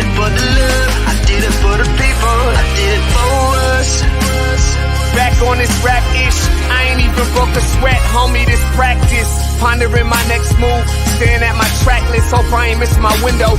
it for the love, I did it for the people, I did it for us. Back on this rap-ish, I ain't even broke a sweat, homie, this practice. Pondering my next move, staring at my track list, hope I ain't miss my window.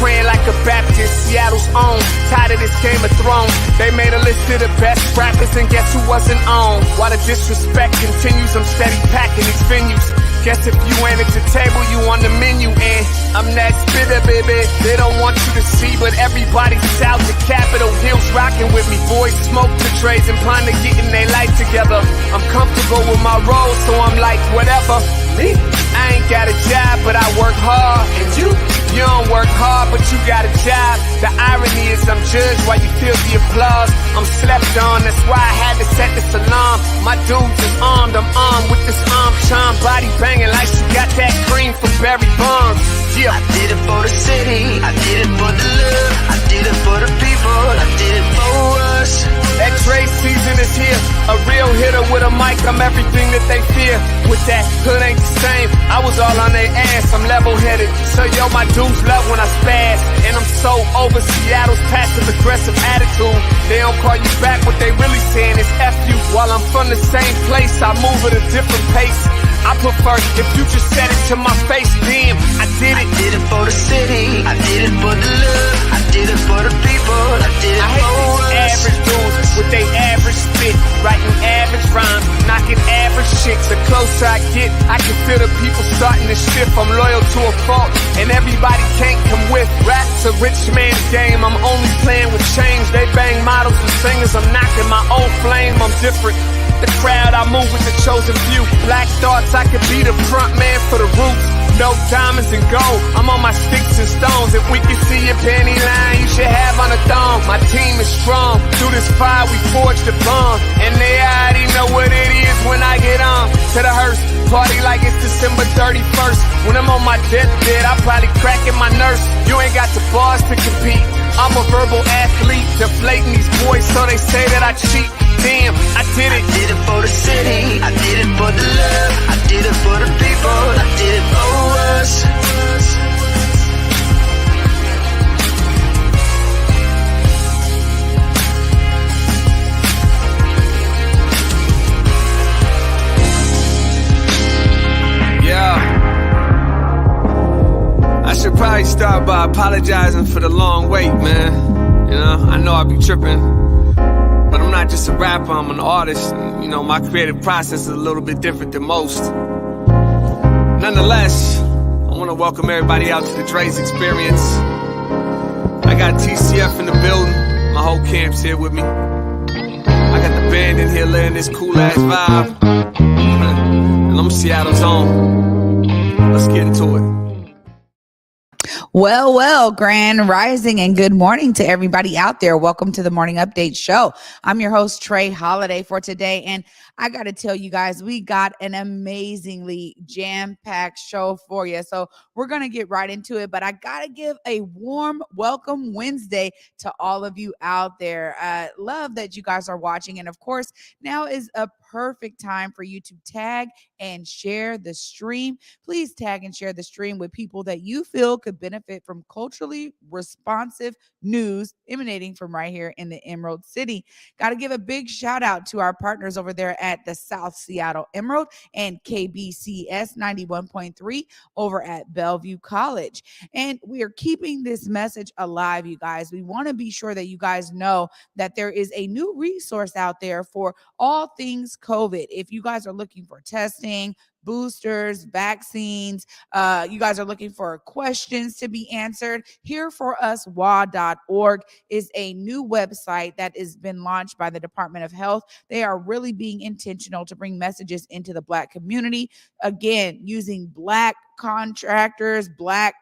Praying like a Baptist, Seattle's own, tired of this Game of Thrones. They made a list of the best rappers and guess who wasn't on? While the disrespect continues, I'm steady packing these venues. Guess if you ain't at the table, you on the menu, and I'm that spitter, baby. They don't want you to see, but everybody's out the Capitol Hills rocking with me. Boys smoke the trays and ponder getting their life together. I'm comfortable with my role, so I'm like, whatever. I ain't got a job, but I work hard. And you don't work hard, but you got a job. The irony is I'm judged while you feel the applause. I'm slept on, that's why I had to set this alarm. My dudes is armed, I'm armed with this arm charm. Body banging like she got that cream from Barry Bonds. Yeah. I did it for the city, I did it for the love, I did it for the people, I did it for us. That Dre season is here, a real hitter with a mic, I'm everything that they fear. With that hood ain't the same, I was all on their ass, I'm level-headed. So yo, my dudes love when I spaz, and I'm so over Seattle's passive-aggressive attitude. They don't call you back, what they really saying is F you. While I'm from the same place, I move at a different pace. I prefer if you just said it to my face, damn, I did it. I did it for the city, I did it for the love, I did it for the people, I did it I hate for these us. average dudes with they average spit, writing average rhymes, knocking average chicks. The closer I get, I can feel the people starting to shift. I'm loyal to a fault, and everybody can't come with. Rap's a rich man's game, I'm only playing with change. They bang models and singers, I'm knocking my own flame, I'm different. The crowd, I move with the chosen few. Black thoughts, I could be the front man for the roots. No diamonds and gold, I'm on my sticks and stones. If we can see your panty line, you should have on a thong. My team is strong, through this fire we forged a bond. And they already know what it is when I get on. To the hearse, party like it's December 31st. When I'm on my deathbed, I probably cracking my nurse. You ain't got the bars to compete, I'm a verbal athlete. Deflating these boys so they say that I cheat. Damn, I did it. I did it for the city, I did it for the love, I did it for the people, I did it for us. Yeah. I should probably start by apologizing for the long wait, man. You know, I know I be tripping. But I'm not just a rapper, I'm an artist. And, you know, my creative process is a little bit different than most. Nonetheless, I want to welcome everybody out to the Dre's Experience. I got TCF in the building. My whole camp's here with me. I got the band in here laying this cool-ass vibe. And I'm Seattle's own. Let's get into it. Well, grand rising and good morning to everybody out there. Welcome to the Morning Update Show. I'm your host, Trey Holiday, for today. And I got to tell you guys, we got an amazingly jam-packed show for you. So we're going to get right into it. But I got to give a warm welcome Wednesday to all of you out there. Love that you guys are watching. And of course, now is a perfect time for you to tag and share the stream. Please tag and share the stream with people that you feel could benefit from culturally responsive news emanating from right here in the Emerald City. Got to give a big shout out to our partners over there at the South Seattle Emerald and KBCS 91.3 over at Bellevue College. And we are keeping this message alive, you guys. We want to be sure that you guys know that there is a new resource out there for all things COVID. If you guys are looking for testing, boosters, vaccines, you guys are looking for questions to be answered, hereforuswa.org is a new website that has been launched by the Department of Health. They are really being intentional to bring messages into the Black community, again, using Black contractors, Black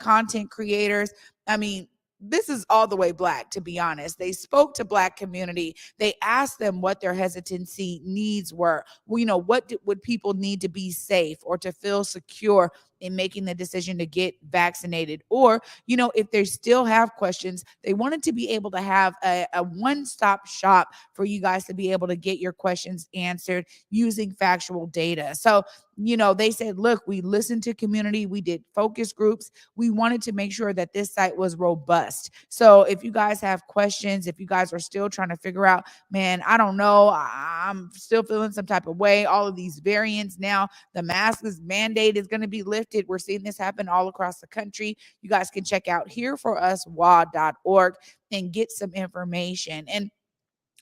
content creators. I mean, this is all the way Black, to be honest. They spoke to Black community. They asked them what their hesitancy needs were. Well, you know, what would people need to be safe or to feel secure in making the decision to get vaccinated, or, if they still have questions, they wanted to be able to have a one-stop shop for you guys to be able to get your questions answered using factual data. So, they said, look, we listened to community, we did focus groups. We wanted to make sure that this site was robust. So if you guys have questions, if you guys are still trying to figure out, man, I don't know, I'm still feeling some type of way, all of these variants now, the mask mandate is going to be lifted. We're seeing this happen all across the country. You guys can check out hereforuswa.org and get some information. And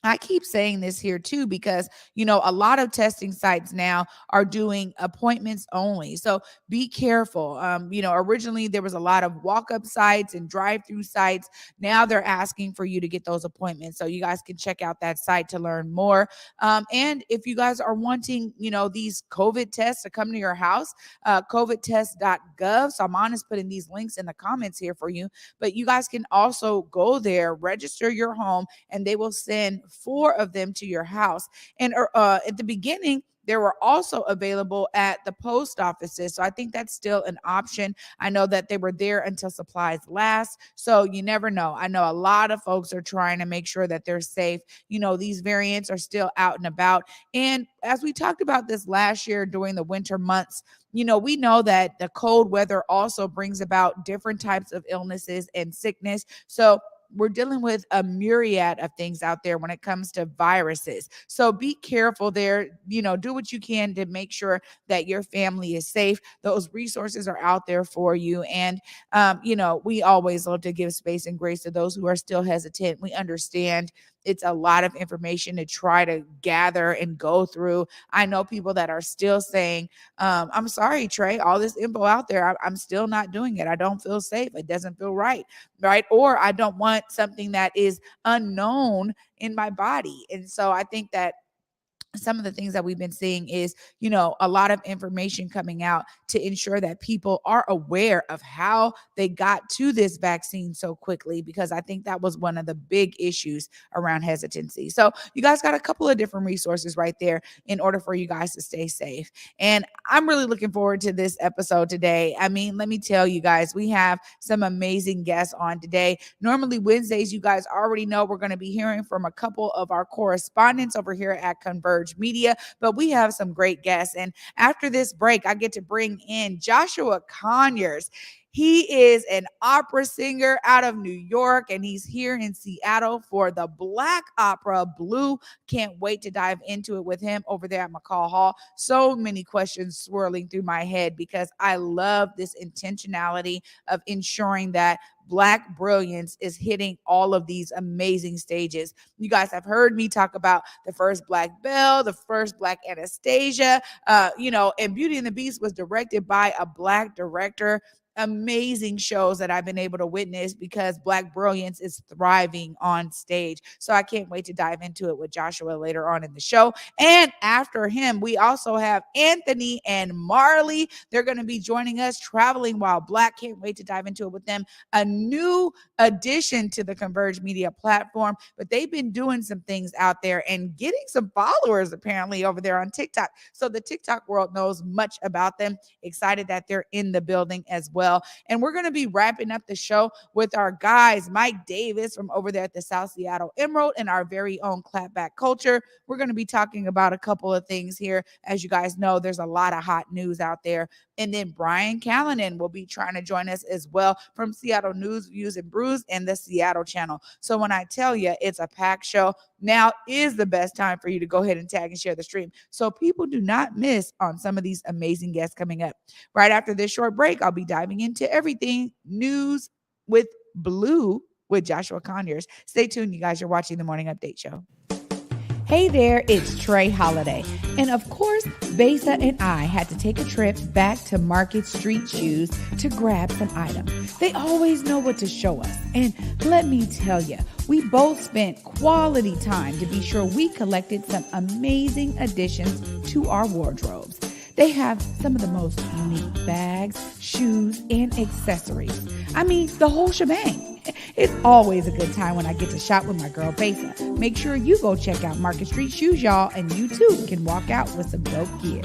I keep saying this here too, because, a lot of testing sites now are doing appointments only. So be careful. Originally there was a lot of walk-up sites and drive-through sites. Now they're asking for you to get those appointments. So you guys can check out that site to learn more. And if you guys are wanting, these COVID tests to come to your house, covidtest.gov. So Amon is putting these links in the comments here for you, but you guys can also go there, register your home, and they will send 4 of them to your house. And at the beginning, they were also available at the post offices. So I think that's still an option. I know that they were there until supplies last. So you never know. I know a lot of folks are trying to make sure that they're safe. These variants are still out and about. And as we talked about this last year during the winter months, we know that the cold weather also brings about different types of illnesses and sickness. So we're dealing with a myriad of things out there when it comes to viruses. So be careful there, do what you can to make sure that your family is safe. Those resources are out there for you. And, we always love to give space and grace to those who are still hesitant. We understand it's a lot of information to try to gather and go through. I know people that are still saying, I'm sorry, Trey, all this info out there, I'm still not doing it. I don't feel safe. It doesn't feel right? Or I don't want something that is unknown in my body. And so I think that some of the things that we've been seeing is, a lot of information coming out to ensure that people are aware of how they got to this vaccine so quickly, because I think that was one of the big issues around hesitancy. So you guys got a couple of different resources right there in order for you guys to stay safe. And I'm really looking forward to this episode today. I mean, let me tell you guys, we have some amazing guests on today. Normally Wednesdays, you guys already know we're going to be hearing from a couple of our correspondents over here at Converge Media, but we have some great guests. And after this break, I get to bring in Joshua Conyers. He is an opera singer out of New York, and he's here in Seattle for the Black Opera Blue. Can't wait to dive into it with him over there at McCall Hall. So many questions swirling through my head because I love this intentionality of ensuring that Black brilliance is hitting all of these amazing stages. You guys have heard me talk about the first Black Belle, the first Black Anastasia, and Beauty and the Beast was directed by a Black director. Amazing shows that I've been able to witness because Black brilliance is thriving on stage. So I can't wait to dive into it with Joshua later on in the show. And after him, we also have Anthony and Marlie. They're going to be joining us, Traveling While Black. Can't wait to dive into it with them. A new addition to the Converge Media platform, but they've been doing some things out there and getting some followers apparently over there on TikTok. So the TikTok world knows much about them. Excited that they're in the building as well. And we're going to be wrapping up the show with our guys, Mike Davis from over there at the South Seattle Emerald and our very own Clapback Culture. We're going to be talking about a couple of things here. As you guys know, there's a lot of hot news out there. And then Brian Callanan will be trying to join us as well from Seattle News, Views, and Brews and the Seattle Channel. So when I tell you it's a packed show, now is the best time for you to go ahead and tag and share the stream so people do not miss on some of these amazing guests coming up. Right after this short break, I'll be diving into everything news with Blue with Joshua Conyers. Stay tuned, you guys. You're watching the Morning Update Show. Hey there, it's Trey Holiday. And of course, Besa and I had to take a trip back to Market Street Shoes to grab some items. They always know what to show us. And let me tell you, we both spent quality time to be sure we collected some amazing additions to our wardrobes. They have some of the most unique bags, shoes, and accessories. I mean, the whole shebang. It's always a good time when I get to shop with my girl Besa. Make sure you go check out Market Street Shoes, y'all, and you too can walk out with some dope gear.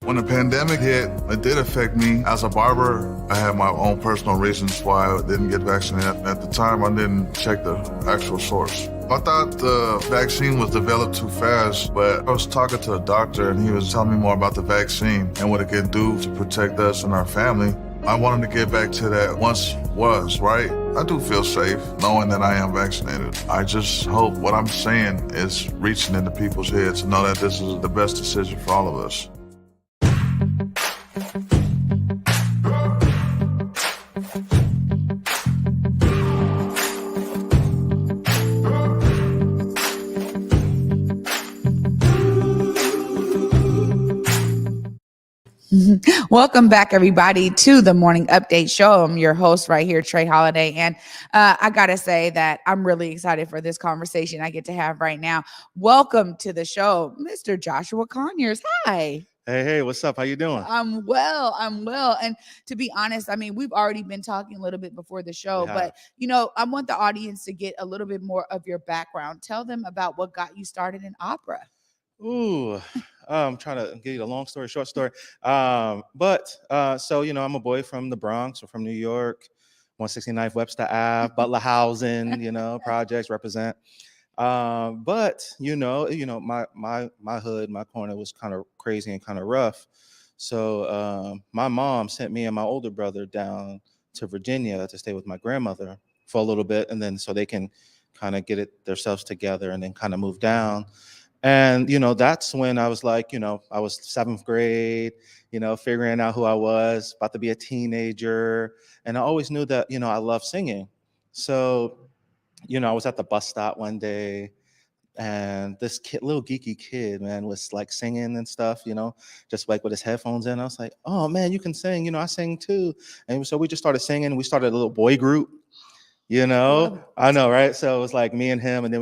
When the pandemic hit, it did affect me. As a barber, I had my own personal reasons why I didn't get vaccinated. At the time, I didn't check the actual source. I thought the vaccine was developed too fast, but I was talking to a doctor and he was telling me more about the vaccine and what it can do to protect us and our family. I wanted to get back to that once was, right? I do feel safe knowing that I am vaccinated. I just hope what I'm saying is reaching into people's heads to know that this is the best decision for all of us. Welcome back, everybody, to the Morning Update Show. I'm your host right here, Trey Holiday. And I got to say that I'm really excited for this conversation I get to have right now. Welcome to the show, Mr. Joshua Conyers. Hi. Hey, what's up? How you doing? I'm well. And to be honest, I mean, we've already been talking a little bit before the show, but, I want the audience to get a little bit more of your background. Tell them about what got you started in opera. Ooh, I'm trying to give you a long story, short story. So, I'm a boy from the Bronx or from New York, 169th Webster Ave, Butler Housing, projects represent. My hood, my corner was kind of crazy and kind of rough. So my mom sent me and my older brother down to Virginia to stay with my grandmother for a little bit, and then so they can kind of get themselves together and then kind of move down. And, that's when I was like, I was 7th grade, figuring out who I was, about to be a teenager. And I always knew that, I love singing. So, I was at the bus stop one day and this little geeky kid, man, was like singing and stuff, just like with his headphones in. I was like, oh, man, you can sing. I sing too. And so we just started singing. We started a little boy group. I know, right? So it was like me and him, and then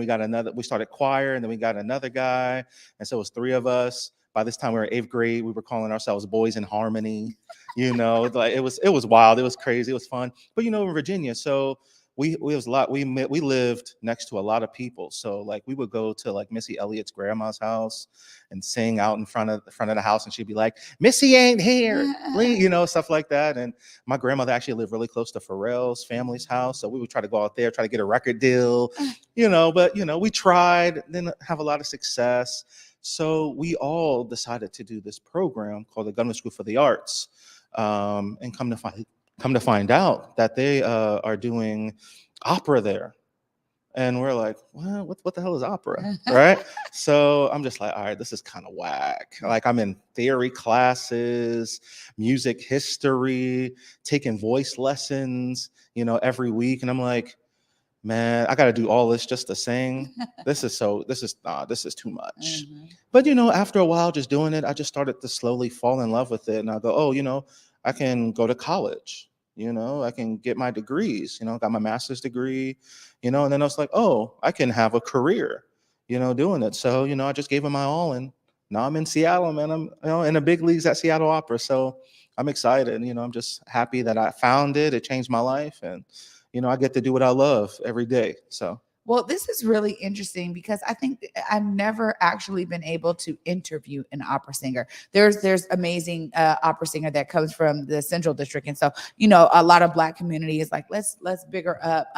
we started choir, and then we got another guy. And so it was 3 of us. By this time we were 8th grade. We were calling ourselves Boys in Harmony. Like it was wild. It was crazy. It was fun. But in Virginia, so we lived next to a lot of people. So like we would go to like Missy Elliott's grandma's house and sing out in front of the house, and she'd be like, "Missy ain't here," stuff like that. And my grandmother actually lived really close to Pharrell's family's house, so we would try to go out there, try to get a record deal, But we tried, didn't have a lot of success. So we all decided to do this program called the Gunner School for the Arts, and come to find out that they are doing opera there. And we're like, well, what the hell is opera, right? So I'm just like, all right, this is kind of whack. Like I'm in theory classes, music history, taking voice lessons, every week. And I'm like, man, I got to do all this just to sing. This is too much. Mm-hmm. But, after a while just doing it, I just started to slowly fall in love with it. And I go, oh, I can go to college. I can get my degrees, got my master's degree, and then I was like, oh, I can have a career, doing it. So, I just gave it my all, and now I'm in Seattle, man. I'm, in the big leagues at Seattle Opera. So I'm excited. I'm just happy that I found it. It changed my life, and, I get to do what I love every day. So. Well, this is really interesting because I think I've never actually been able to interview an opera singer. There's amazing opera singer that comes from the Central District, and so a lot of Black community is like let's big her up.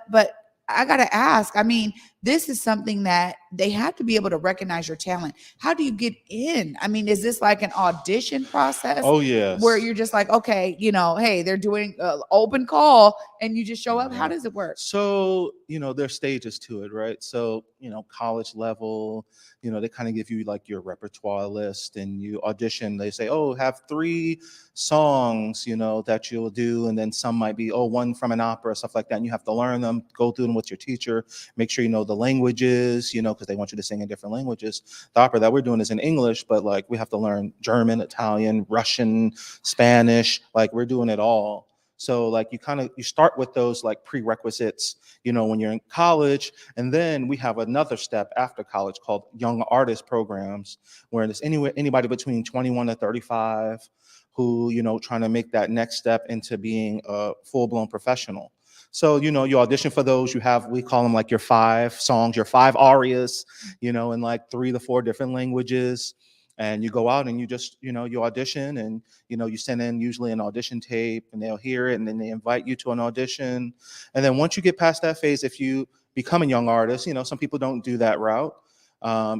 But I gotta ask. I mean, this is something that they have to be able to recognize your talent. How do you get in? I mean, is this like an audition process? Oh, yes. Where you're just like, okay, hey, they're doing open call and you just show up. How does it work? So, there's stages to it, right? So, college level, they kind of give you like your repertoire list and you audition. They say, oh, have 3 songs, that you'll do. And then some might be, one from an opera, stuff like that. And you have to learn them, go through them with your teacher, make sure you know the languages, because they want you to sing in different languages. The opera that we're doing is in English, but like we have to learn German, Italian, Russian, Spanish, like we're doing it all. So like you start with those like prerequisites, when you're in college, and then we have another step after college called young artist programs, where there's anybody between 21 to 35 who, trying to make that next step into being a full-blown professional. So, you audition for those. We call them like your 5 songs, your 5 arias, in like 3 to 4 different languages. and you go out and you just, you audition, and, you send in usually an audition tape, and they'll hear it, and then they invite you to an audition. And then once you get past that phase, if you become a young artist, some people don't do that route.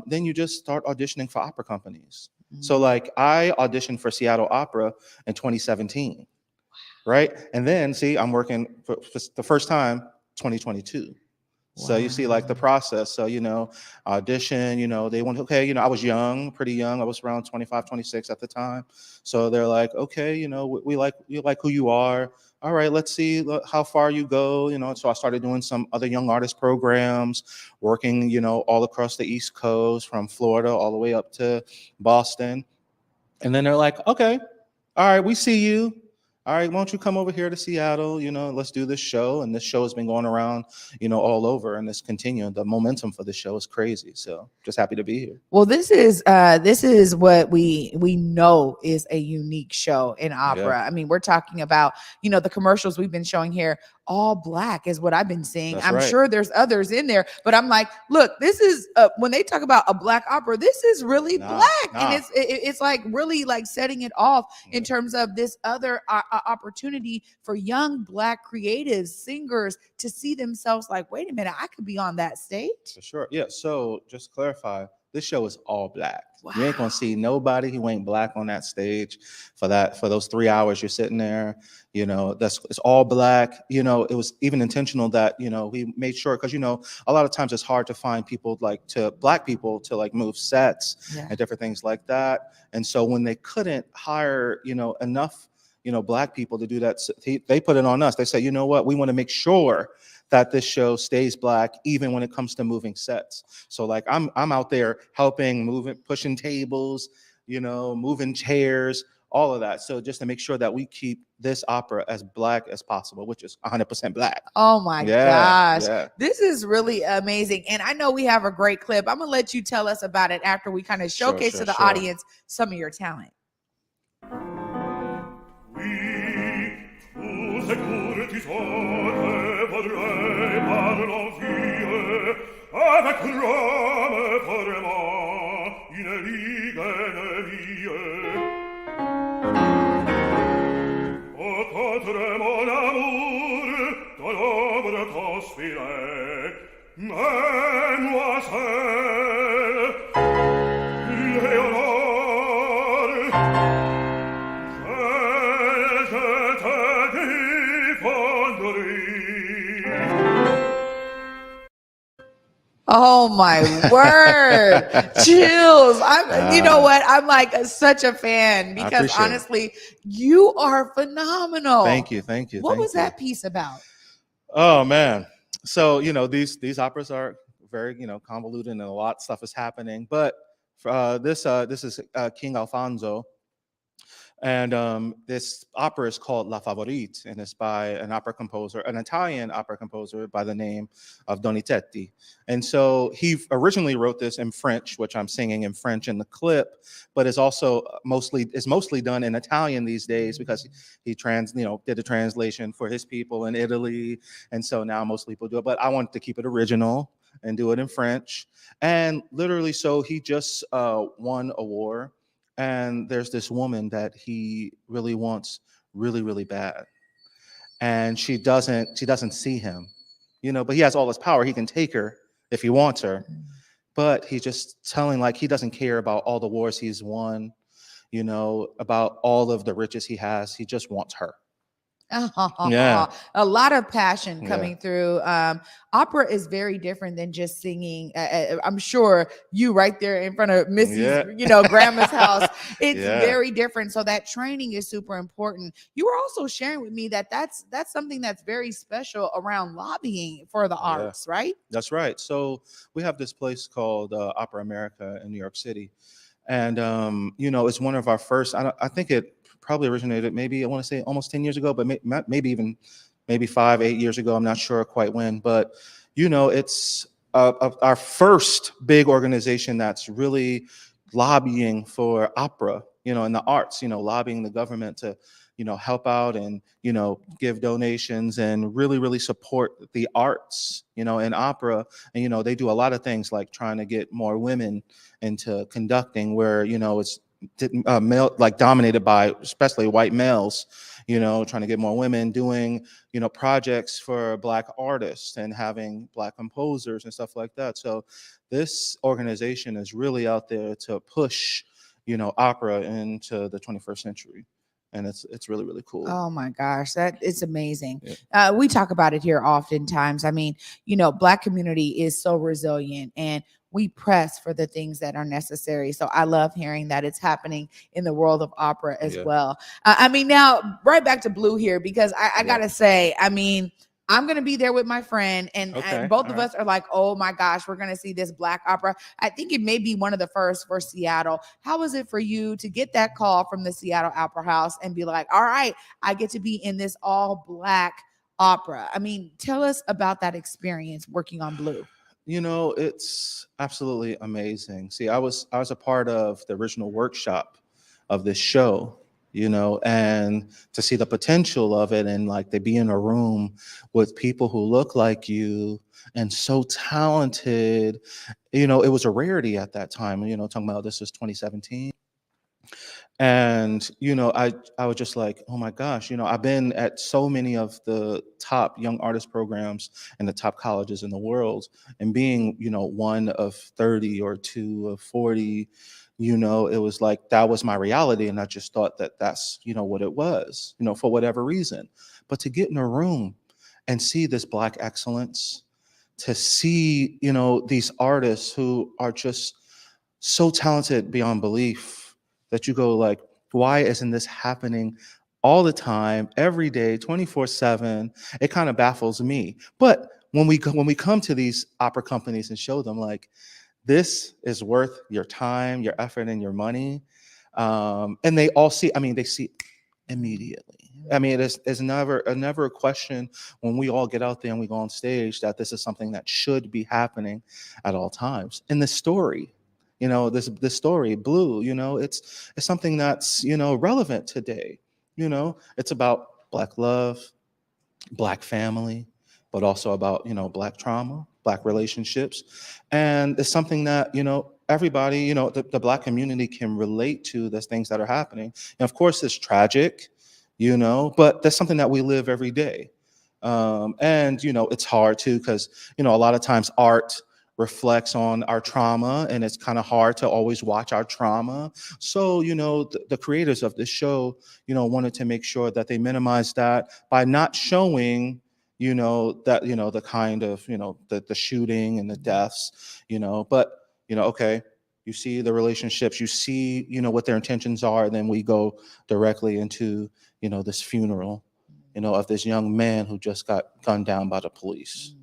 Then you just start auditioning for opera companies. So like I auditioned for Seattle Opera in 2017, right? And then I'm working for the first time 2022. So you see like the process. So, audition, they want, okay, I was young, pretty young. I was around 25, 26 at the time. So they're like, okay, we like who you are. All right, let's see how far you go. So I started doing some other young artist programs, working, all across the East Coast, from Florida all the way up to Boston. And then they're like, okay, all right, we see you. All right, why don't you come over here to Seattle? Let's do this show. And this show has been going around, all over, and it's continuing. The momentum for the show is crazy. So just happy to be here. Well, this is what we know is a unique show in opera. Yeah. I mean, we're talking about, the commercials we've been showing here, all Black is what I've been seeing. That's I'm right. sure there's others in there, but I'm like, look, this is when they talk about a Black opera, this is really Black. And it's like really like setting it off in terms of this other opportunity for young Black creatives, singers, to see themselves like, wait a minute, I could be on that stage. For sure. Yeah. So just clarify, this show is all Black. Wow. You ain't gonna see nobody who ain't Black on that stage for those 3 hours you're sitting there. It's all Black. It was even intentional that we made sure, because a lot of times it's hard to find people Black people to move sets and different things like that. And so when they couldn't hire enough Black people to do that, they put it on us. They say, you know what, we want to make sure that this show stays Black, even when it comes to moving sets. So I'm out there helping, moving, pushing tables, moving chairs, all of that. So just to make sure that we keep this opera as Black as possible, which is 100% Black. Oh my gosh. Yeah. This is really amazing. And I know we have a great clip. I'm gonna let you tell us about it after we kind of showcase to the audience some of your talent. Avec Rome faremo une ligue ennemie. Oh, contre mon amour, ton ombre conspire, mademoiselle Léonore, je te défendrai. Oh my word. Chills. You know what? I'm like such a fan because honestly, you are phenomenal. Thank you. What was that piece about? Oh man. So, these operas are very, convoluted, and a lot of stuff is happening. But this is King Alfonso. And this opera is called La Favorite, and it's by an Italian opera composer by the name of Donizetti. And so he originally wrote this in French, which I'm singing in French in the clip, but is also mostly done in Italian these days, because he did a translation for his people in Italy, and so now most people do it. But I wanted to keep it original and do it in French. And literally, so he just won a war. And there's this woman that he really wants really, really bad. And she doesn't see him, but he has all this power. He can take her if he wants her. But he's just telling, he doesn't care about all the wars he's won, about all of the riches he has. He just wants her. Yeah, a lot of passion coming through. Opera is very different than just singing. I'm sure you right there in front of Missy's, grandma's house. It's very different. So that training is super important. You were also sharing with me that that's something that's very special around lobbying for the arts, right? That's right. So we have this place called Opera America in New York City, and it's one of our first. I think it probably originated maybe, I want to say almost 10 years ago, but maybe 5, 8 years ago. I'm not sure quite when, but it's our first big organization that's really lobbying for opera, in the arts, lobbying the government to, help out and, give donations and really, really support the arts, in opera. And, they do a lot of things like trying to get more women into conducting where, it's male, like dominated by especially white males, trying to get more women doing, projects for Black artists and having Black composers and stuff like that. So this organization is really out there to push, opera into the 21st century. And it's really, really cool. Oh my gosh, that is amazing. Yeah. We talk about it here oftentimes. I mean, Black community is so resilient and we press for the things that are necessary. So I love hearing that it's happening in the world of opera as well. I mean, now right back to Blue here, because I gotta say, I mean, I'm going to be there with my friend and both of us are like, oh my gosh, we're going to see this Black opera. I think it may be one of the first for Seattle. How was it for you to get that call from the Seattle Opera House and be like, all right, I get to be in this all Black opera? I mean, tell us about that experience working on Blue. It's absolutely amazing. See, I was a part of the original workshop of this show, and to see the potential of it and like to be in a room with people who look like you and so talented, it was a rarity at that time, talking about this is 2017. And, I was just like, oh my gosh, I've been at so many of the top young artist programs in the top colleges in the world, and being, one of 30 or two of 40, it was like, that was my reality. And I just thought that that's, what it was, for whatever reason. But to get in a room and see this Black excellence, to see, these artists who are just so talented beyond belief, that you go like, why isn't this happening all the time, every day, 24/7? It kind of baffles me. But when we come to these opera companies and show them like, this is worth your time, your effort, and your money, and they all see, they see immediately. It's never a question when we all get out there and we go on stage that this is something that should be happening at all times. In the story, this story, Blue, it's something that's, relevant today. It's about Black love, Black family, but also about, Black trauma, Black relationships. And it's something that, everybody, the Black community can relate to. There's things that are happening. And of course, it's tragic, but that's something that we live every day. And, it's hard too, because, a lot of times art reflects on our trauma, and it's kind of hard to always watch our trauma. So, the creators of this show, wanted to make sure that they minimize that by not showing, that, the kind of, the shooting and the deaths, but, okay, you see the relationships, you see, what their intentions are, and then we go directly into, this funeral, of this young man who just got gunned down by the police.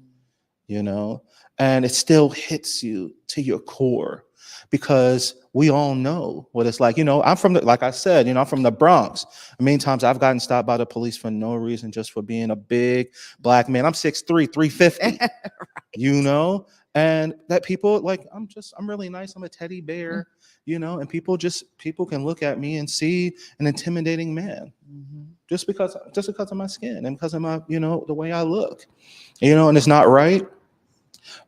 And it still hits you to your core, because we all know what it's like. I'm from like I said, I'm from the Bronx. Many times I've gotten stopped by the police for no reason, just for being a big Black man. I'm 6'3", 350, right. And that people like, I'm really nice. I'm a teddy bear, and people can look at me and see an intimidating man, just because of my skin and because of my, the way I look, and it's not right.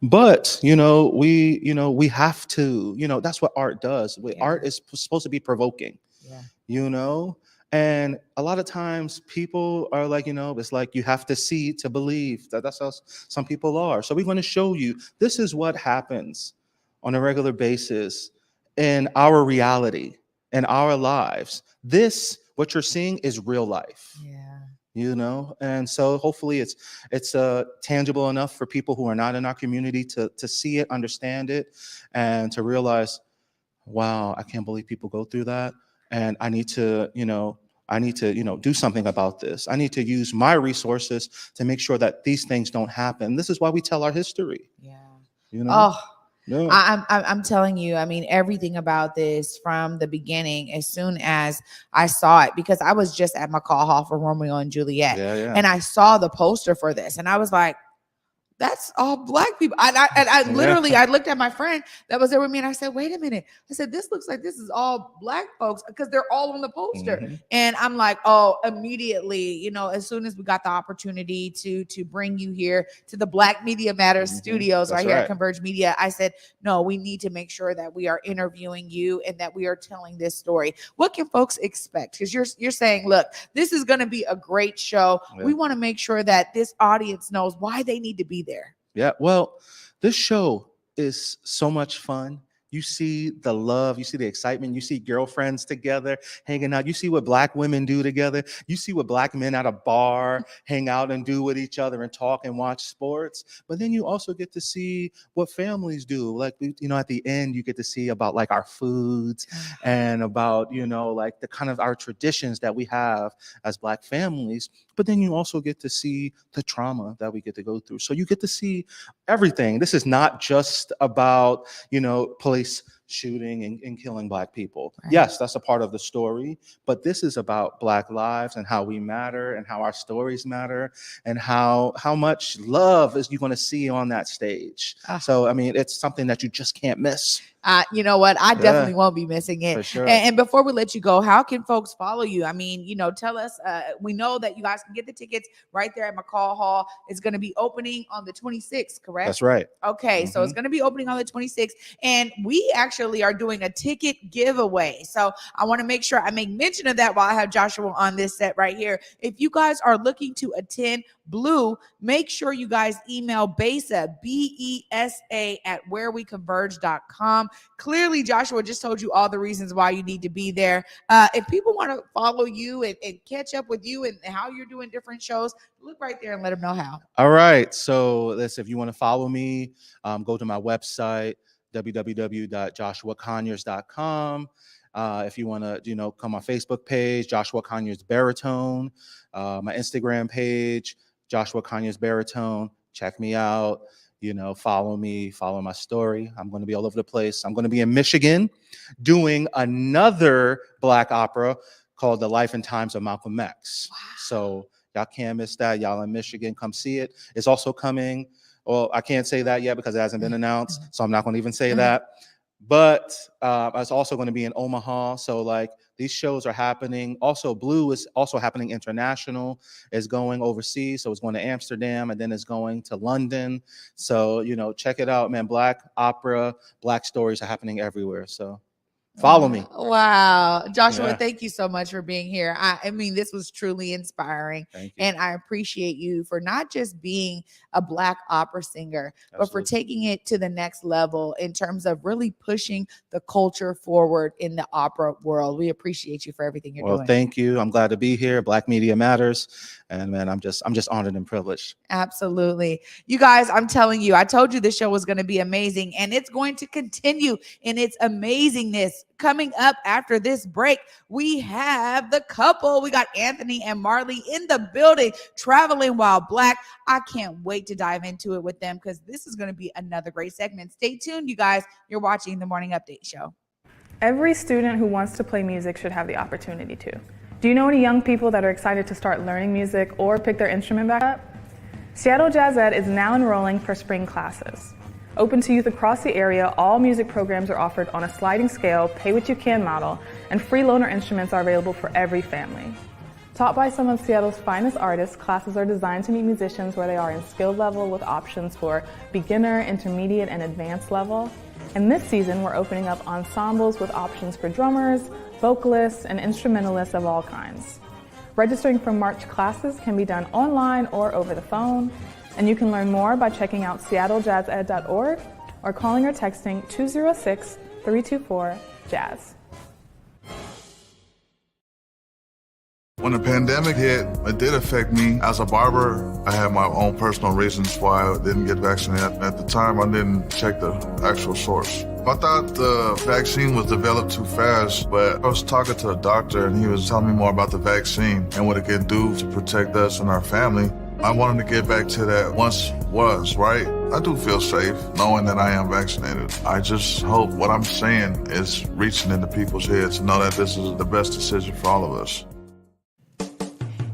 But, we have to, that's what art does. Art is supposed to be provoking, and a lot of times people are like, it's like you have to see to believe. That's how some people are. So we're going to show you, this is what happens on a regular basis in our reality, in our lives. What you're seeing is real life. And so hopefully it's tangible enough for people who are not in our community to see it, understand it, and to realize, wow, I can't believe people go through that. And I need to, do something about this. I need to use my resources to make sure that these things don't happen. This is why we tell our history. I'm telling you, everything about this from the beginning, as soon as I saw it, because I was just at McCall Hall for Romeo and Juliet, and I saw the poster for this, and I was like, that's all black people. I literally, I looked at my friend that was there with me and I said, wait a minute. I said, this looks like this is all black folks because they're all on the poster. Mm-hmm. And I'm like, oh, immediately, you know, as soon as we got the opportunity to bring you here to the Black Media Matters studios right here at Converge Media, I said, no, we need to make sure that we are interviewing you and that we are telling this story. What can folks expect? Because you're saying, look, this is going to be a great show. Yeah. We want to make sure that this audience knows why they need to be there. Yeah, well, this show is so much fun. You see the love, you see the excitement, you see girlfriends together hanging out. You see what black women do together. You see what black men at a bar hang out and do with each other and talk and watch sports. But then you also get to see what families do. Like, you know, at the end, you get to see about like our foods and about, you know, like the kind of our traditions that we have as black families. But then you also get to see the trauma that we get to go through. So you get to see everything. This is not just about, you know, police shooting and killing black people. Right. Yes, that's a part of the story, but this is about black lives and how we matter and how our stories matter and how much love is you going to see on that stage. So, I mean, it's something that you just can't miss. You know what? I definitely won't be missing it. For sure. And before we let you go, how can folks follow you? I mean, you know, tell us, we know that you guys can get the tickets right there at McCall Hall. It's going to be opening on the 26th, correct? That's right. Okay. So it's going to be opening on the 26th. And we actually are doing a ticket giveaway. So I want to make sure I make mention of that while I have Joshua on this set right here. If you guys are looking to attend Blue, make sure you guys email BESA, BESA at whereweconverge.com. Clearly, Joshua just told you all the reasons why you need to be there. If people want to follow you and catch up with you and how you're doing different shows, look right there and let them know how. All right. So listen, if you want to follow me, go to my website, www.joshuaconyers.com. If you want to, you know, come on Facebook page, Joshua Conyers Baritone, my Instagram page, Joshua Conyers Baritone. Check me out. You know, follow me, follow my story. I'm going to be all over the place. I'm going to be in Michigan doing another black opera called The Life and Times of Malcolm X. Wow. So y'all can't miss that. Y'all in Michigan, come see it. It's also coming. Well, I can't say that yet because it hasn't been announced. So I'm not going to even say that. But it's also going to be in Omaha. So like these shows are happening. Also, Blue is also happening international. It's going overseas. So it's going to Amsterdam and then it's going to London. So, you know, check it out, man. Black opera, black stories are happening everywhere. So follow me. Wow. Joshua, thank you so much for being here. I mean, this was truly inspiring. Thank you. And I appreciate you for not just being a black opera singer, but for taking it to the next level in terms of really pushing the culture forward in the opera world. We appreciate you for everything you're doing. Well, thank you. I'm glad to be here. Black Media Matters. And man, I'm just honored and privileged. Absolutely. You guys, I'm telling you, I told you this show was going to be amazing and it's going to continue in its amazingness. Coming up after this break, we have the couple. We got Anthony and Marlie in the building, traveling while black. I can't wait to dive into it with them because this is going to be another great segment. Stay tuned, you guys. You're watching the Morning Update Show. Every student who wants to play music should have the opportunity to. Do you know any young people that are excited to start learning music or pick their instrument back up? Seattle Jazz Ed is now enrolling for spring classes. Open to youth across the area, all music programs are offered on a sliding scale, pay-what-you-can model, and free loaner instruments are available for every family. Taught by some of Seattle's finest artists, classes are designed to meet musicians where they are in skill level with options for beginner, intermediate, and advanced level. And this season, we're opening up ensembles with options for drummers, vocalists, and instrumentalists of all kinds. Registering for March classes can be done online or over the phone. And you can learn more by checking out seattlejazzed.org or calling or texting 206-324-JAZZ. When the pandemic hit, it did affect me. As a barber, I had my own personal reasons why I didn't get vaccinated. At the time, I didn't check the actual source. I thought the vaccine was developed too fast, but I was talking to a doctor and he was telling me more about the vaccine and what it can do to protect us and our family. I wanted to get back to that once was, right? I do feel safe knowing that I am vaccinated. I just hope what I'm saying is reaching into people's heads to know that this is the best decision for all of us.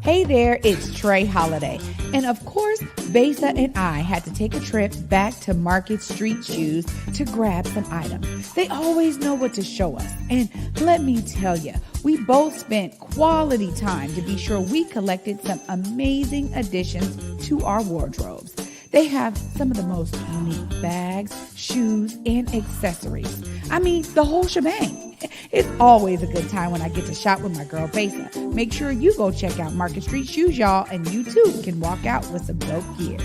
Hey there, it's Trey Holiday. And of course, Besa and I had to take a trip back to Market Street Shoes to grab some items. They always know what to show us. And let me tell you, we both spent quality time to be sure we collected some amazing additions to our wardrobes. They have some of the most unique bags, shoes, and accessories. I mean, the whole shebang. It's always a good time when I get to shop with my girl Besa. Make sure you go check out Market Street Shoes, y'all, and you too can walk out with some dope gear.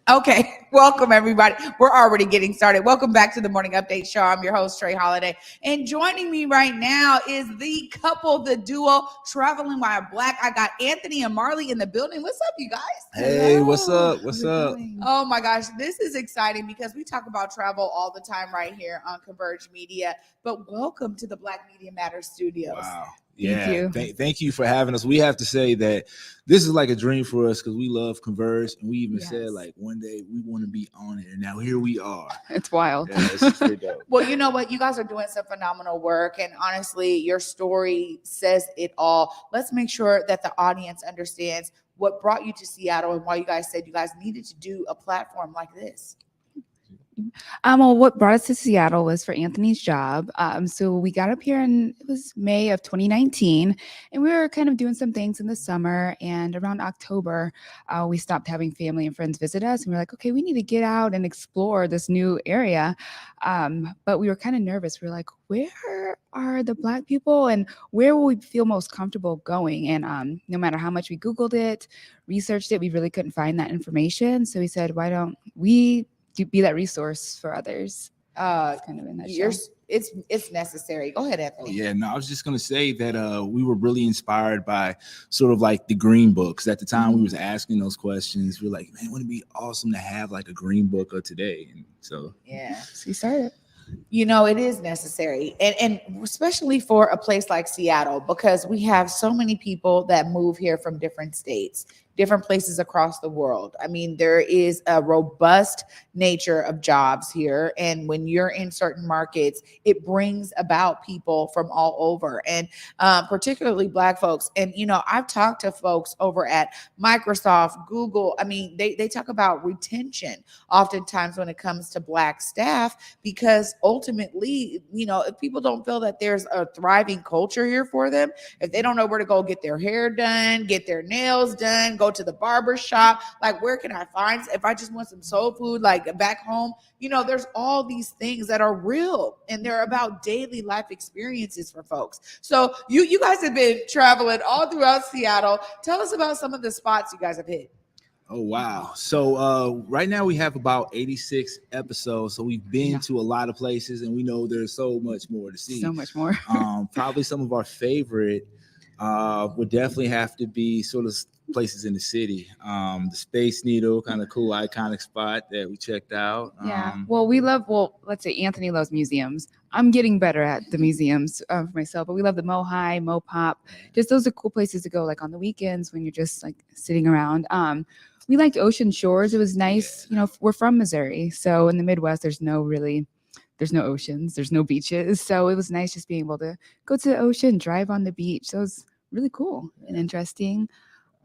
Okay, welcome everybody. We're already getting started. Welcome back to the Morning Update Show. I'm your host, Trey Holiday. And joining me right now is the couple, the duo, traveling while black. I got Anthony and Marlie in the building. What's up, you guys? Hey, Hello. what's up? What's up? Oh my gosh, this is exciting because we talk about travel all the time right here on Converge Media. But welcome to the Black Media Matters Studios. Wow. Thank you. Thank you for having us. We have to say that this is like a dream for us because we love Converge, and we even said like one day we want to be on it, and now here we are. It's wild. Yeah, it's pretty dope. Well, you know what? You guys are doing some phenomenal work, and honestly, your story says it all. Let's make sure that the audience understands what brought you to Seattle and why you guys said you guys needed to do a platform like this. Well, what brought us to Seattle was for Anthony's job. So we got up here in, it was May of 2019, and we were kind of doing some things in the summer. And around October, we stopped having family and friends visit us. And we were like, okay, we need to get out and explore this new area. But we were kind of nervous. We were like, where are the Black people and where will we feel most comfortable going? And no matter how much we Googled it, researched it, we really couldn't find that information. So we said, why don't we be that resource for others? Kind of in that It's necessary. Go ahead, Anthony. Yeah, no, I was just gonna say that we were really inspired by sort of like the green books. At the time we was asking those questions, we were like, man, wouldn't it be awesome to have like a green book of today? And so so we started. You know, it is necessary. And especially for a place like Seattle, because we have so many people that move here from different states, different places across the world. I mean, there is a robust nature of jobs here. And when you're in certain markets, it brings about people from all over, and particularly Black folks. And, you know, I've talked to folks over at Microsoft, Google. I mean, they talk about retention oftentimes when it comes to Black staff, because ultimately, you know, if people don't feel that there's a thriving culture here for them, if they don't know where to go get their hair done, get their nails done, go to the barber shop, like where can I find, if I just want some soul food, like back home, you know, there's all these things that are real and they're about daily life experiences for folks. So you guys have been traveling all throughout Seattle. Tell us about some of the spots you guys have hit. Oh, wow. So right now we have about 86 episodes. So we've been to a lot of places, and we know there's so much more to see. So much more. Probably some of our favorite would definitely have to be sort of places in the city. The Space Needle, kind of cool, iconic spot that we checked out. Let's say Anthony loves museums. I'm getting better at the museums for myself, but we love the Mohai, Mopop. Just those are cool places to go, like on the weekends when you're just like sitting around. We liked Ocean Shores. It was nice. You know, we're from Missouri, so in the Midwest, there's no oceans, there's no beaches. So it was nice just being able to go to the ocean, drive on the beach. So it was really cool and interesting.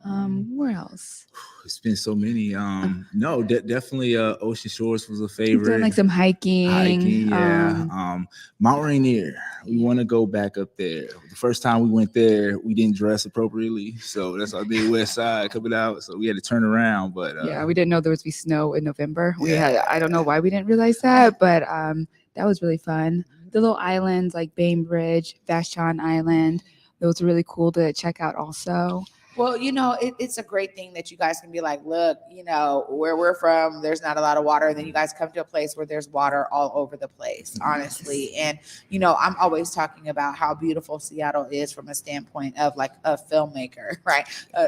Where else? It's been so many. Definitely Ocean Shores was a favorite. Done like some hiking. Mount Rainier. We want to go back up there. The first time we went there, we didn't dress appropriately, so that's our big West Side coming out. So we had to turn around. But we didn't know there was be snow in November. I don't know why we didn't realize that, but that was really fun. The little islands like Bainbridge, Vashon Island, those are really cool to check out also. Well, it's a great thing that you guys can be like, look, where we're from, there's not a lot of water. And then you guys come to a place where there's water all over the place, honestly. And, I'm always talking about how beautiful Seattle is from a standpoint of like a filmmaker, right?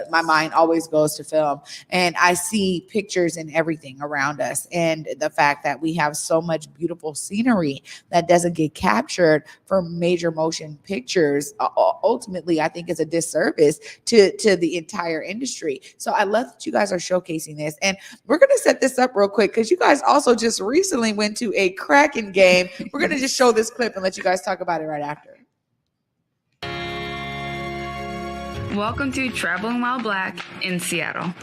My mind always goes to film, and I see pictures and everything around us. And the fact that we have so much beautiful scenery that doesn't get captured for major motion pictures, ultimately, I think is a disservice to the entire industry. So I love that you guys are showcasing this. And we're going to set this up real quick because you guys also just recently went to a Kraken game. We're going to just show this clip and let you guys talk about it right after. Welcome to Traveling While Black in Seattle.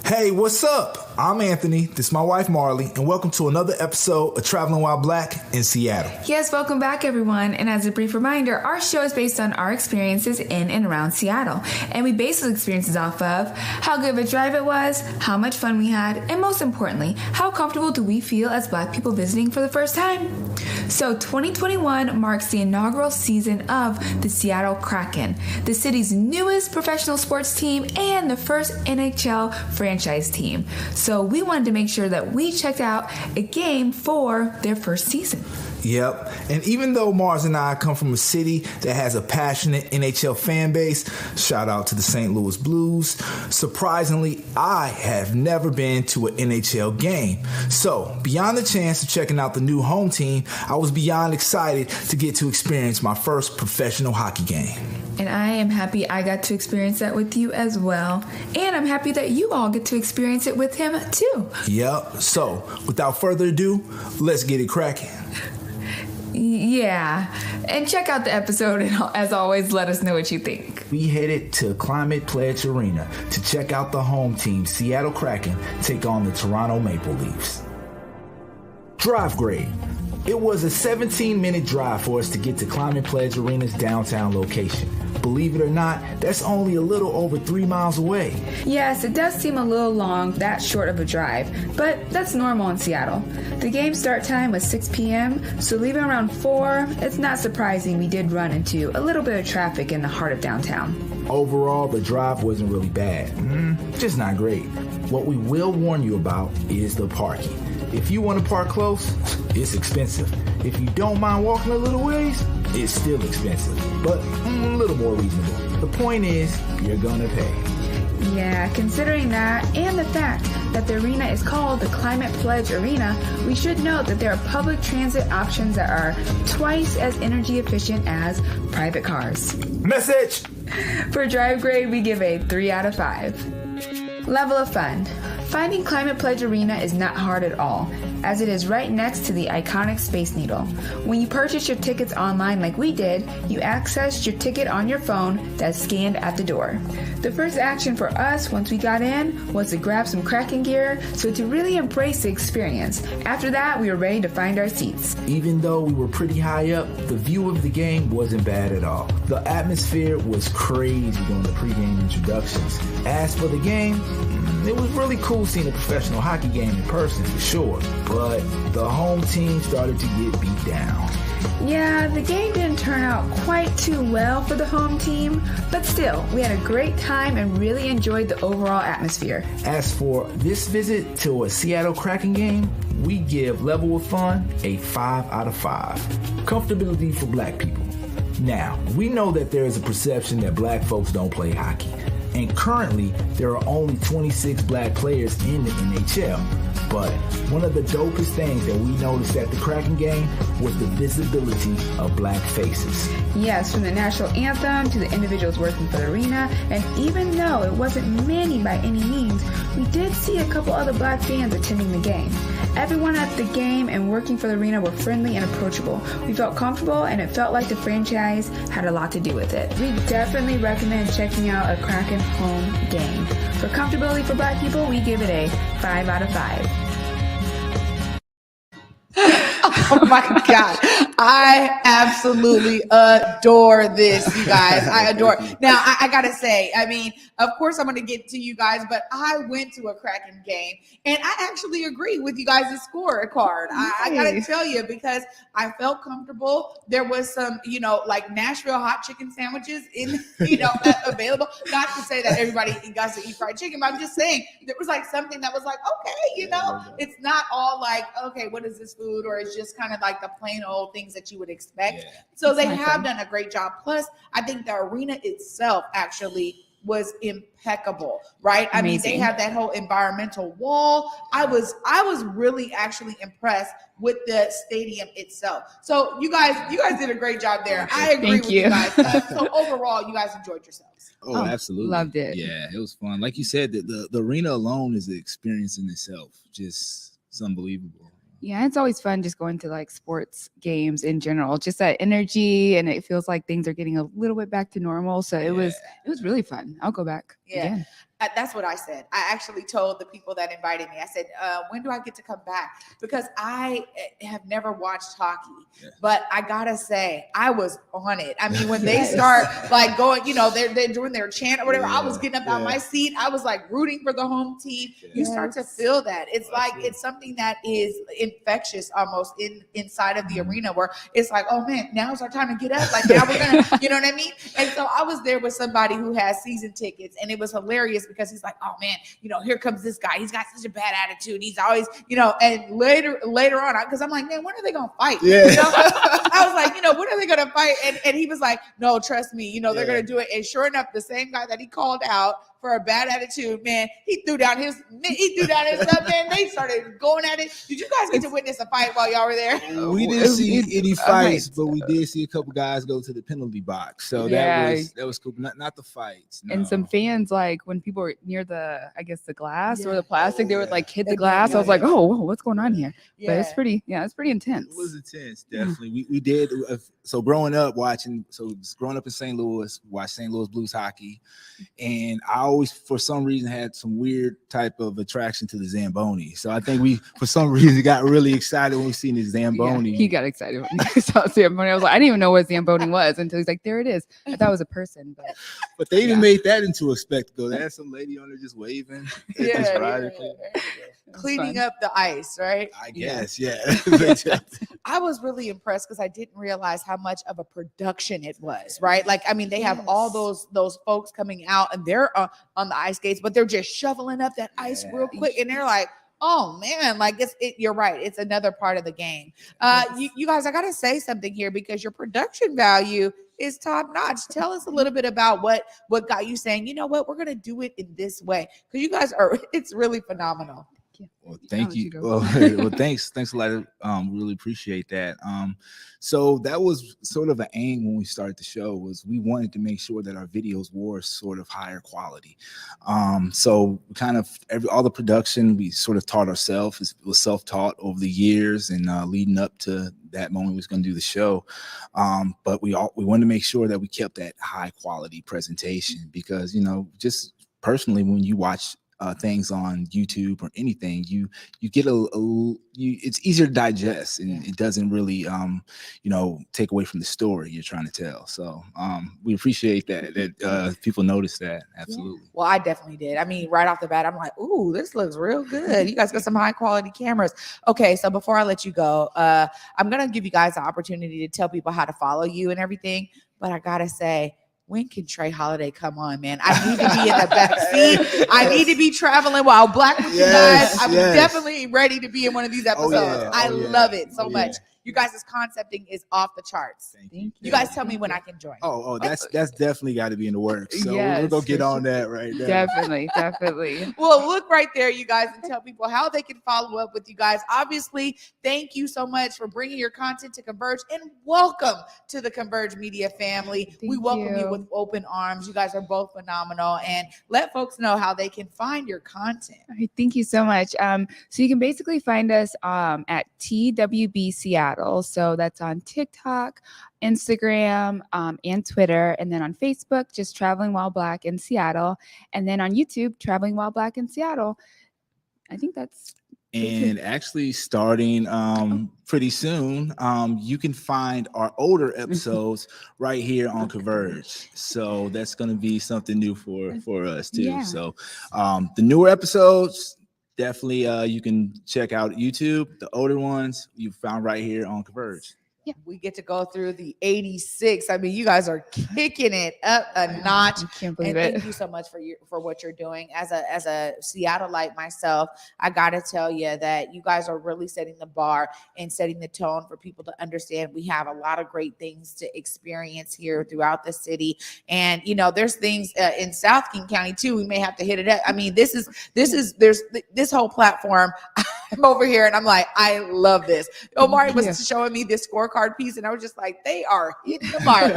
Hey, what's up? I'm Anthony. This is my wife, Marlie, and welcome to another episode of Traveling While Black in Seattle. Yes, welcome back, everyone. And as a brief reminder, our show is based on our experiences in and around Seattle. And we base those experiences off of how good of a drive it was, how much fun we had, and most importantly, how comfortable do we feel as Black people visiting for the first time? So 2021 marks the inaugural season of the Seattle Kraken, the city's newest professional sports team and the first NHL franchise team. So we wanted to make sure that we checked out a game for their first season. Yep. And even though Mars and I come from a city that has a passionate NHL fan base, shout out to the St. Louis Blues, surprisingly, I have never been to an NHL game. So beyond the chance of checking out the new home team, I was beyond excited to get to experience my first professional hockey game. And I am happy I got to experience that with you as well. And I'm happy that you all get to experience it with him too. Yep. So without further ado, let's get it cracking. Yeah. And check out the episode and as always, let us know what you think. We headed to Climate Pledge Arena to check out the home team, Seattle Kraken, take on the Toronto Maple Leafs. Drive grade. It was a 17-minute drive for us to get to Climate Pledge Arena's downtown location. Believe it or not, that's only a little over 3 miles away. Yes, it does seem a little long, that short of a drive, but that's normal in Seattle. The game start time was 6 p.m., so leaving around 4, it's not surprising we did run into a little bit of traffic in the heart of downtown. Overall, the drive wasn't really bad, just not great. What we will warn you about is the parking. If you want to park close, it's expensive. If you don't mind walking a little ways, it's still expensive, but a little more reasonable. The point is, you're gonna pay. Yeah, considering that and the fact that the arena is called the Climate Pledge Arena, we should note that there are public transit options that are twice as energy efficient as private cars. Message! For drive grade, we give a 3 out of 5. Level of fun. Finding Climate Pledge Arena is not hard at all, as it is right next to the iconic Space Needle. When you purchase your tickets online like we did, you access your ticket on your phone that's scanned at the door. The first action for us once we got in was to grab some Kraken gear, so to really embrace the experience. After that, we were ready to find our seats. Even though we were pretty high up, the view of the game wasn't bad at all. The atmosphere was crazy during the pregame introductions. As for the game, it was really cool seeing a professional hockey game in person for sure, but the home team started to get beat down. Yeah, the game didn't turn out quite too well for the home team, but still, we had a great time and really enjoyed the overall atmosphere. As for this visit to a Seattle Kraken game, we give level of fun a 5 out of 5. Comfortability for Black people. Now, we know that there is a perception that Black folks don't play hockey. And currently, there are only 26 Black players in the NHL. But one of the dopest things that we noticed at the Kraken game was the visibility of Black faces. Yes, from the national anthem to the individuals working for the arena, and even though it wasn't many by any means, we did see a couple other Black fans attending the game. Everyone at the game and working for the arena were friendly and approachable. We felt comfortable and it felt like the franchise had a lot to do with it. We definitely recommend checking out a Kraken home game. For comfortability for Black people, we give it a 5 out of 5. Oh my God. I absolutely adore this, you guys. I adore it. Now, I gotta say, I mean, of course I'm gonna get to you guys, but I went to a Kraken game and I actually agree with you guys' scorecard. I gotta tell you, because I felt comfortable. There was some, like Nashville hot chicken sandwiches in, available. Not to say that everybody got to eat fried chicken, but I'm just saying there was like something that was like, okay, it's not all like, okay, what is this food? Or it's just kind of like the plain old things that you would expect. Yeah. So they have done a great job. Plus, I think the arena itself actually was impeccable, right? Amazing. I mean, they have that whole environmental wall. I was really actually impressed with the stadium itself. So you guys did a great job there. I agree with you guys. So overall, you guys enjoyed yourselves. Oh, absolutely. Loved it. Yeah, it was fun. Like you said, the arena alone is an experience in itself. Just it's unbelievable. Yeah, it's always fun just going to like sports games in general, just that energy, and it feels like things are getting a little bit back to normal. So it was really fun. I'll go back. Yeah. Again. That's what I said. I actually told the people that invited me, I said, when do I get to come back? Because I have never watched hockey, but I gotta say, I was on it. I mean, when they start like going, they're doing their chant or whatever, I was getting up out my seat. I was like rooting for the home team. You start to feel that. It's like, it's something that is infectious almost inside of the arena, where it's like, oh man, now's our time to get up. Like now we're gonna, you know what I mean? And so I was there with somebody who has season tickets, and it was hilarious because he's like, oh man, here comes this guy. He's got such a bad attitude. He's always, and later on, because I'm like, man, when are they gonna fight? Yeah. I was like, when are they gonna fight? And he was like, no, trust me, they're gonna do it. And sure enough, the same guy that he called out for a bad attitude, man, he threw down his stuff, man. They started going at it. Did you guys get to witness a fight while y'all were there? We didn't see any fights, but we did see a couple guys go to the penalty box. So that was cool. Not the fights. No. And some fans, like when people were near the glass or the plastic, they would like hit the glass. I was like, oh, whoa, what's going on here? Yeah. But it's pretty intense. It was intense, definitely. We did. So growing up in St. Louis, watched St. Louis Blues hockey, and I always, for some reason, had some weird type of attraction to the Zamboni. So I think we, for some reason, got really excited when we seen the Zamboni. Yeah, he got excited when he saw Zamboni. I was like, I didn't even know what Zamboni was until he's like, there it is. I thought it was a person, but they even made that into a spectacle. They had some lady on there just waving, cleaning up the ice, right? I guess, yeah. I was really impressed because I didn't realize how much of a production it was, right? Like, I mean, they have all those folks coming out, and they're on the ice skates, but they're just shoveling up that ice real quick, and they're like, oh man, like you're right. It's another part of the game. You guys, I gotta say something here because your production value is top notch. Tell us a little bit about what got you saying, you know what, we're gonna do it in this way, because you guys it's really phenomenal. Well, thank you. Well, thanks a lot. Really appreciate that. So that was sort of an aim when we started the show, was we wanted to make sure that our videos were sort of higher quality. So kind of all the production we sort of taught ourselves. It was self-taught over the years and leading up to that moment we was going to do the show. But we wanted to make sure that we kept that high quality presentation, because just personally, when you watch things on YouTube or anything, you get it's easier to digest, and it doesn't really take away from the story you're trying to tell. So we appreciate that people notice that. Absolutely. Well, I definitely did. I mean, right off the bat, I'm like, ooh, this looks real good. You guys got some high quality cameras. Okay, so before I let you go, I'm gonna give you guys the opportunity to tell people how to follow you and everything, but I gotta say, when can Trey Holiday come on, man? I need to be in the back seat. I need to be traveling while Black with you guys. I'm definitely ready to be in one of these episodes. I love it so much. You guys' concepting is off the charts. Thank you. You guys tell me when I can join. That's definitely got to be in the works. So we're going to get on that right now. Definitely. Well, look right there, you guys, and tell people how they can follow up with you guys. Obviously, thank you so much for bringing your content to Converge, and welcome to the Converge Media family. We welcome you with open arms. You guys are both phenomenal, and let folks know how they can find your content. All right, thank you so much. So you can basically find us at TWB Seattle. So that's on TikTok, Instagram, and Twitter. And then on Facebook, just Traveling While Black in Seattle. And then on YouTube, Traveling While Black in Seattle. I think that's And actually starting pretty soon, you can find our older episodes right here on Converge. So that's going to be something new for us too. Yeah. So the newer episodes, definitely you can check out YouTube. The older ones you found right here on Converge. We get to go through the 86. I mean, you guys are kicking it up a notch. I can't believe And it. thank you so much for what you're doing. As a Seattleite myself, I gotta tell you that you guys are really setting the bar and setting the tone for people to understand we have a lot of great things to experience here throughout the city. And there's things in South King County too. We may have to hit it up. I mean, there's this whole platform. I'm over here and I'm like, I love this. Omari was showing me this scorecard piece and I was just like, they are hitting the mark.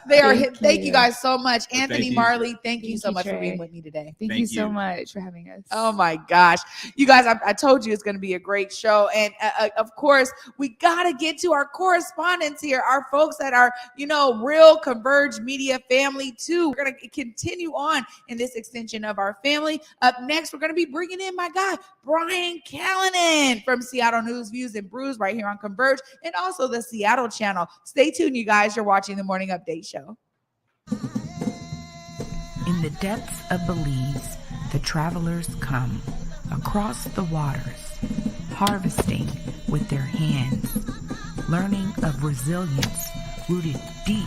They are hitting. Thank you guys so much. Anthony, Marlie, thank you so much for being with me today. Thank you so much for having us. Oh my gosh. You guys, I told you it's going to be a great show. And of course, we got to get to our correspondents here, our folks that are, real Converge Media family too. We're going to continue on in this extension of our family. Up next, we're going to be bringing in my guy, Brian Callanan from Seattle News, Views, and Brews right here on Converge and also the Seattle channel. Stay tuned, you guys. You're watching the Morning Update Show. In the depths of Belize, the travelers come across the waters, harvesting with their hands, learning of resilience rooted deep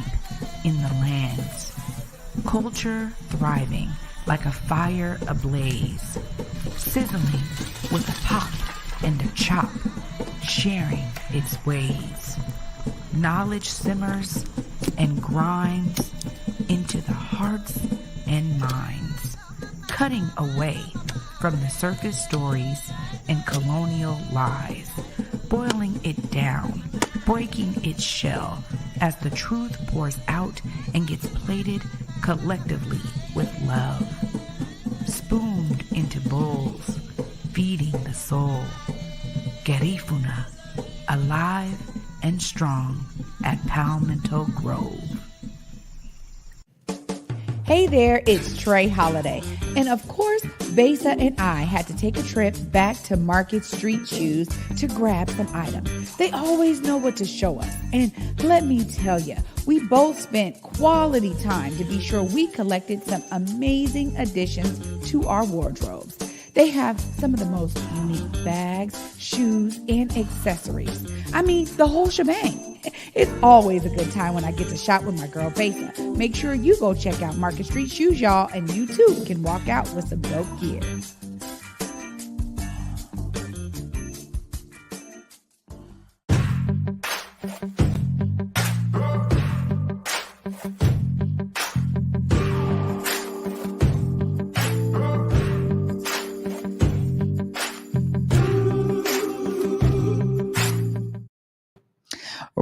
in the lands, culture thriving like a fire ablaze, sizzling with a pop and a chop, sharing its ways. Knowledge simmers and grinds into the hearts and minds, cutting away from the surface stories and colonial lies, boiling it down, breaking its shell as the truth pours out and gets plated collectively with love, spooned into bowls, feeding the soul. Garifuna, alive and strong at Palmetto Grove. Hey there, it's Trey Holiday. And of course, Besa and I had to take a trip back to Market Street Shoes to grab some items. They always know what to show us. And let me tell you, we both spent quality time to be sure we collected some amazing additions to our wardrobes. They have some of the most unique bags, shoes, and accessories. I mean, the whole shebang. It's always a good time when I get to shop with my girl Besa. Make sure you go check out Market Street Shoes, y'all, and you too can walk out with some dope gear.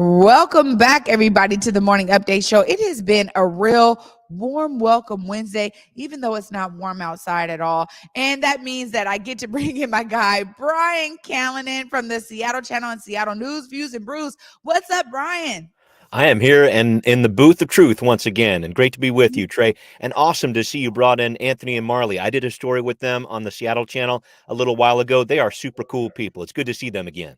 Welcome back, everybody, to the Morning Update Show. It has been a real warm welcome Wednesday, even though it's not warm outside at all. And that means that I get to bring in my guy, Brian Callanan from the Seattle channel and Seattle News, Views, and Brews. What's up, Brian? I am here and in the booth of truth once again, and great to be with you, Trey. And awesome to see you brought in Anthony and Marlie. I did a story with them on the Seattle channel a little while ago. They are super cool people. It's good to see them again.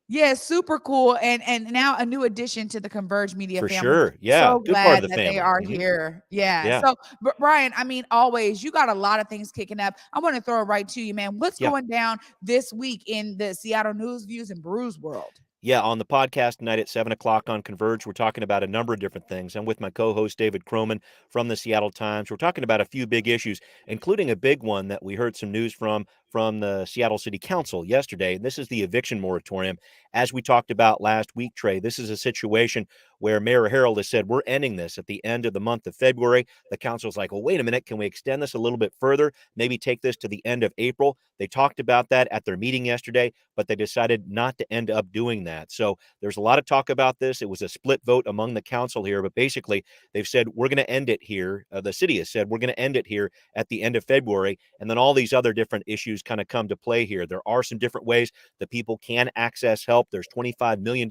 Yeah, super cool. And now a new addition to the Converge Media For family. sure. Yeah. So Good glad part of the that family. they are here. Yeah. Yeah. So, Brian, I mean, always, you got a lot of things kicking up. I want to throw it right to you, man. What's going down this week in the Seattle News, Views, and Brews world? Yeah, on the podcast tonight at 7 o'clock on Converge, we're talking about a number of different things. I'm with my co-host, David Croman from the Seattle Times. We're talking about a few big issues, including a big one that we heard some news from the Seattle City Council yesterday. And this is the eviction moratorium. As we talked about last week, Trey, this is a situation where Mayor Harold has said, we're ending this at the end of the month of February. The council's like, well, wait a minute, can we extend this a little bit further? Maybe take this to the end of April. They talked about that at their meeting yesterday, but they decided not to end up doing that. So there's a lot of talk about this. It was a split vote among the council here, but basically they've said, we're going to end it here. The city has said, we're going to end it here at the end of February. And then all these other different issues kind of come to play here. There are some different ways that people can access help. There's $25 million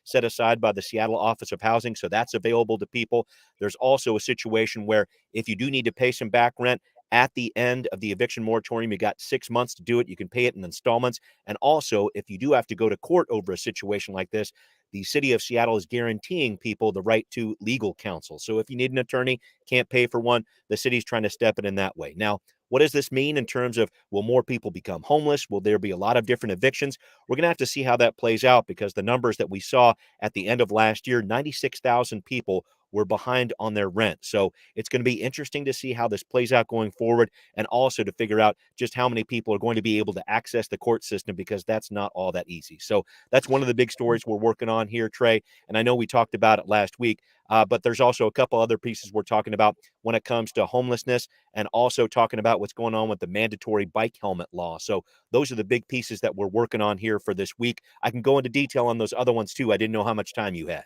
set aside by the Seattle Office of Housing, so that's available to people. There's also a situation where if you do need to pay some back rent, At the end of the eviction moratorium, you got 6 months to do it. You can pay it in installments. And also, if you do have to go to court over a situation like this, the city of Seattle is guaranteeing people the right to legal counsel. So if you need an attorney, can't pay for one, the city's trying to step in that way. Now, what does this mean in terms of will more people become homeless? Will there be a lot of different evictions? We're going to have to see how that plays out because the numbers that we saw at the end of last year, 96,000 people were behind on their rent. So it's going to be interesting to see how this plays out going forward and also to figure out just how many people are going to be able to access the court system because that's not all that easy. So that's one of the big stories we're working on here, Trey. And I know we talked about it last week, but there's also a couple other pieces we're talking about when it comes to homelessness and also talking about what's going on with the mandatory bike helmet law. So those are the big pieces that we're working on here for this week. I can go into detail on those other ones too. I didn't know how much time you had.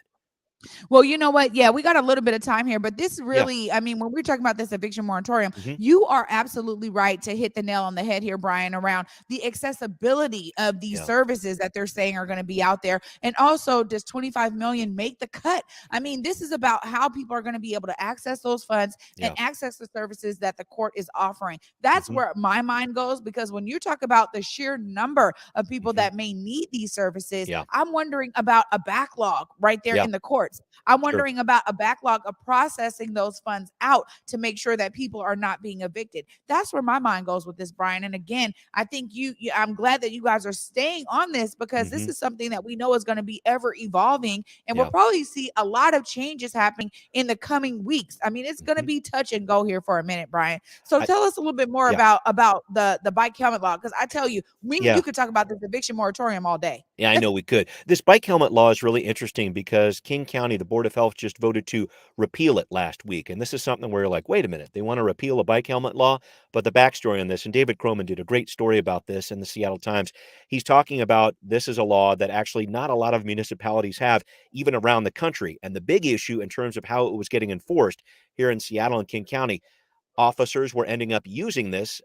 Well, you know what? Yeah, we got a little bit of time here, but this Yeah. really, I mean, when we're talking about this eviction moratorium, Mhm. you are absolutely right to hit the nail on the head here, Brian, around the accessibility of these Yeah. services that they're saying are going to be out there. And also, does 25 million make the cut? I mean, this is about how people are going to be able to access those funds and Yeah. access the services that the court is offering. That's Mhm. where my mind goes because when you talk about the sheer number of people Mhm. that may need these services, Yeah. I'm wondering about a backlog right there Yeah. in the courts. I'm Sure. wondering about a backlog of processing those funds out to make sure that people are not being evicted. That's where my mind goes with this, Brian. And again, I think I'm glad that you guys are staying on this because this Mhm. is something that we know is going to be ever evolving, and we'll Yeah. probably see a lot of changes happening in the coming weeks. I mean, it's going to Mhm. be touch and go here for a minute, Brian. So I tell us a little bit more Yeah. about the bike helmet law because I tell you, me and Yeah. you could talk about this eviction moratorium all day. Yeah, I know we could. This bike helmet law is really interesting because King County, the Board of Health just voted to repeal it last week. And this is something where you're like, wait a minute, they want to repeal a bike helmet law? But the backstory on this, and David Croman did a great story about this in the Seattle Times. He's talking about this is a law that actually not a lot of municipalities have, even around the country. And the big issue in terms of how it was getting enforced here in Seattle and King County, officers were ending up using this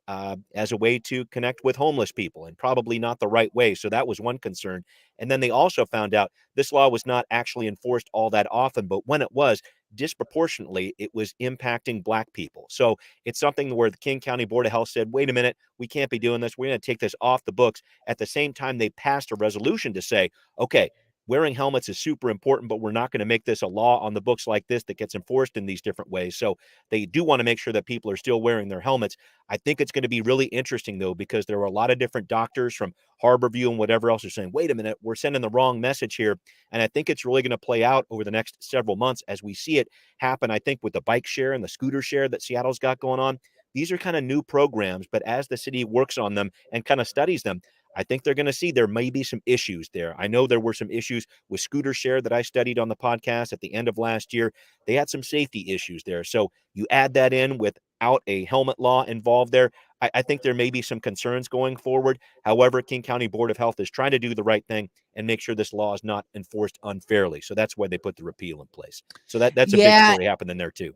as a way to connect with homeless people and probably not the right way. So that was one concern. And then they also found out this law was not actually enforced all that often, but when it was, disproportionately, it was impacting Black people. So it's something where the King County Board of Health said, wait a minute, we can't be doing this. We're going to take this off the books. At the same time, they passed a resolution to say, okay, wearing helmets is super important, but we're not going to make this a law on the books like this that gets enforced in these different ways. So they do want to make sure that people are still wearing their helmets. I think it's going to be really interesting, though, because there are a lot of different doctors from Harborview and whatever else are saying, wait a minute, we're sending the wrong message here. And I think it's really going to play out over the next several months as we see it happen, I think, with the bike share and the scooter share that Seattle's got going on. These are kind of new programs, but as the city works on them and kind of studies them, I think they're going to see there may be some issues there. I know there were some issues with scooter share that I studied on the podcast at the end of last year. They had some safety issues there. So you add that in without a helmet law involved there. I think there may be some concerns going forward. However, King County Board of Health is trying to do the right thing and make sure this law is not enforced unfairly. So that's why they put the repeal in place. So that's a big Yeah, story happening there too.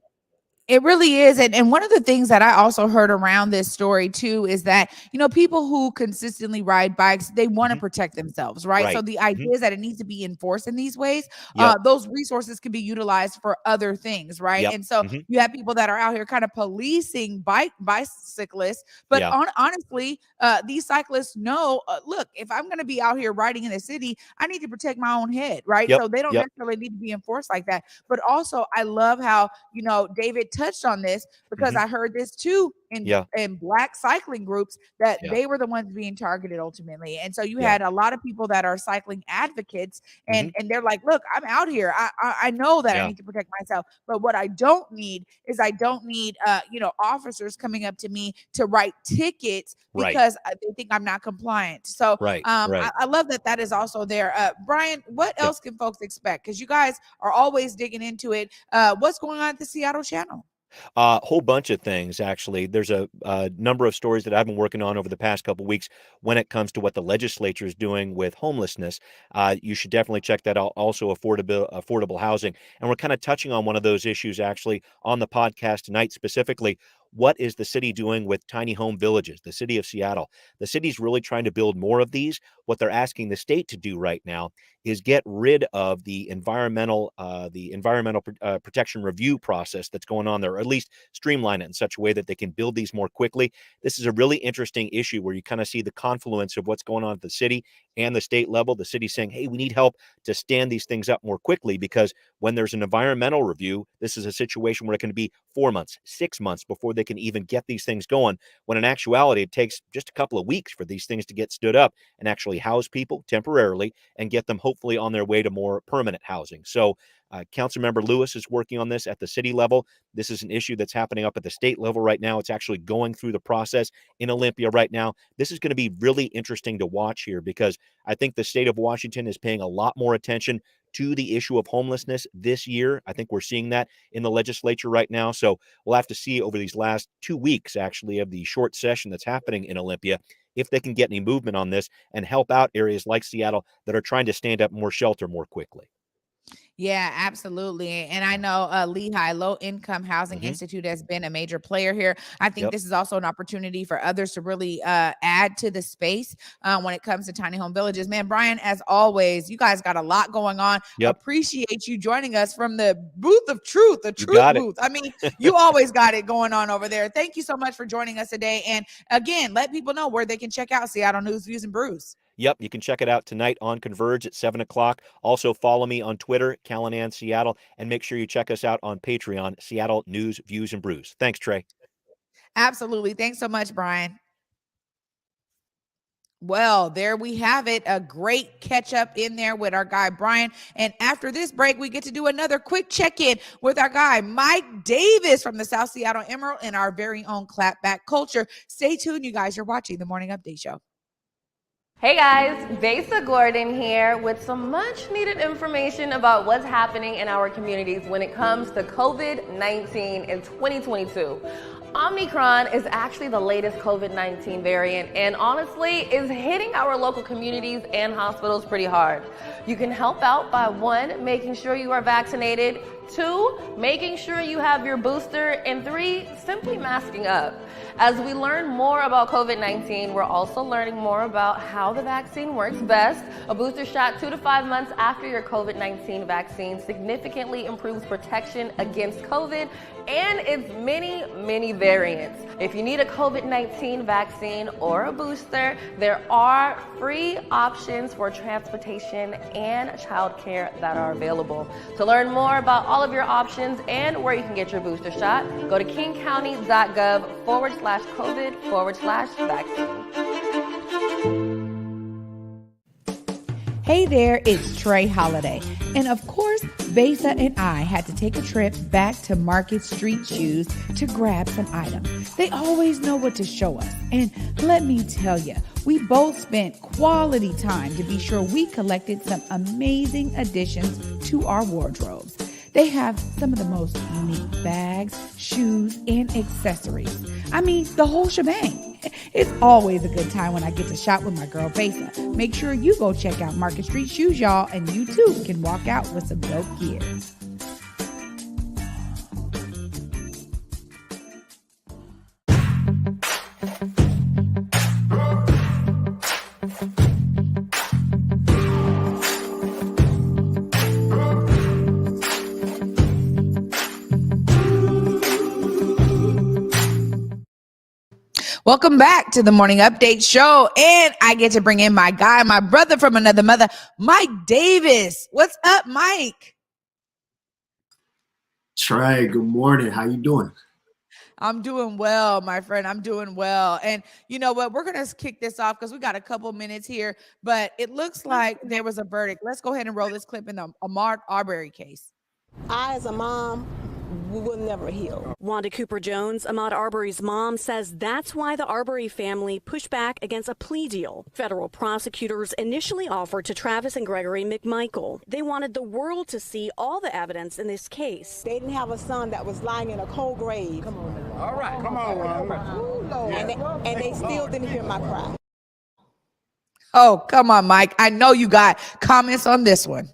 it really is. And one of the things that I also heard around this story too is that, people who consistently ride bikes, they want to Mhm. protect themselves, right? So Right. the Mhm. idea is that it needs to be enforced in these ways. Yep. Those resources can be utilized for other things, right? Yep. And so Mhm. you have people that are out here kind of policing bicyclists, but Yeah. honestly, these cyclists know, look, if I'm going to be out here riding in the city, I need to protect my own head, right? Yep. So they don't Yep. necessarily need to be enforced like that. But also, I love how David touched on this because Mhm. I heard this too Yeah. in Black cycling groups that Yeah. they were the ones being targeted ultimately. And so you Yeah. had a lot of people that are cycling advocates, and Mhm. they're like, look, I'm out here. I know that I Yeah. need to protect myself, but what I don't need is I don't need officers coming up to me to write tickets Right. because they think I'm not compliant. So Right. I Right. love that is also there. Brian, what Yeah. else can folks expect? Because you guys are always digging into it. What's going on at the Seattle channel? A whole bunch of things, actually. There's a number of stories that I've been working on over the past couple weeks when it comes to what the legislature is doing with homelessness. You should definitely check that out. Also, affordable housing. And we're kind of touching on one of those issues, actually, on the podcast tonight specifically. what is the city doing with tiny home villages, the city of Seattle? The city's really trying to build more of these. What they're asking the state to do right now is get rid of the environmental protection review process that's going on there, or at least streamline it in such a way that they can build these more quickly. This is a really interesting issue where you kind of see the confluence of what's going on at the city and the state level. The city saying, hey, we need help to stand these things up more quickly, because when there's an environmental review, this is a situation where it can be 4 months, 6 months before they can even get these things going, when in actuality, it takes just a couple of weeks for these things to get stood up and actually house people temporarily and get them hopefully on their way to more permanent housing. So Councilmember Lewis is working on this at the city level. This is an issue that's happening up at the state level right now. It's actually going through the process in Olympia right now. This is going to be really interesting to watch here, because I think the state of Washington is paying a lot more attention to the issue of homelessness this year. I think we're seeing that in the legislature right now. So we'll have to see over these last 2 weeks, actually, of the short session that's happening in Olympia, if they can get any movement on this and help out areas like Seattle that are trying to stand up more shelter more quickly. Yeah, absolutely. And I know Lehigh Low Income Housing Institute has been a major player here. I think this is also an opportunity for others to really add to the space when it comes to tiny home villages. Man, Brian, as always, you guys got a lot going on. Appreciate you joining us from the booth of truth, the truth booth. I mean, you always got it going on over there. Thank you so much for joining us today. And again, let people know where they can check out Seattle News, Views, and Brews. Yep, you can check it out tonight on Converge at 7 o'clock. Also, follow me on Twitter, Callanan Seattle, and make sure you check us out on Patreon, Seattle News, Views, and Brews. Thanks, Trey. Absolutely. Thanks so much, Brian. Well, there we have it. A great catch up in there with our guy, Brian. And after this break, we get to do another quick check-in with our guy, Mike Davis from the South Seattle Emerald and our very own clapback culture. Stay tuned, you guys. You're watching the Morning Update Show. Hey guys, Besa Gordon here with some much needed information about what's happening in our communities when it comes to COVID-19 in 2022. Omicron is actually the latest COVID-19 variant and honestly is hitting our local communities and hospitals pretty hard. You can help out by 1, making sure you are vaccinated, 2, making sure you have your booster, and 3, simply masking up. As we learn more about COVID-19, we're also learning more about how the vaccine works best. A booster shot 2 to 5 months after your COVID-19 vaccine significantly improves protection against COVID and its many variants. If you need a COVID-19 vaccine or a booster, there are free options for transportation and childcare that are available. To learn more about all of your options and where you can get your booster shot, go to kingcounty.gov/COVID/vaccine. Hey there, it's Trey Holiday. And of course, Besa and I had to take a trip back to Market Street Shoes to grab some items. They always know what to show us. And let me tell you, we both spent quality time to be sure we collected some amazing additions to our wardrobes. They have some of the most unique bags, shoes, and accessories. I mean, the whole shebang. It's always a good time when I get to shop with my girl Besa. Make sure you go check out Market Street Shoes, y'all, and you too can walk out with some dope gear. Welcome back to the Morning Update Show. And I get to bring in my guy, my brother from another mother, Mike Davis. What's up, Mike? Trey, good morning. How you doing? I'm doing well, my friend. I'm doing well. And you know what? We're going to kick this off because we got a couple minutes here, but it looks like there was a verdict. Let's go ahead and roll this clip in the Ahmaud Arbery case. I, as a mom, will never heal. Wanda Cooper Jones, Ahmaud Arbery's mom, says that's why the Arbery family pushed back against a plea deal. Federal prosecutors initially offered to Travis and Gregory McMichael. They wanted the world to see all the evidence in this case. They didn't have a son that was lying in a cold grave. Come on now. All right, come on, Ronald. And they still didn't hear my cry. Oh, come on, Mike. I know you got comments on this one.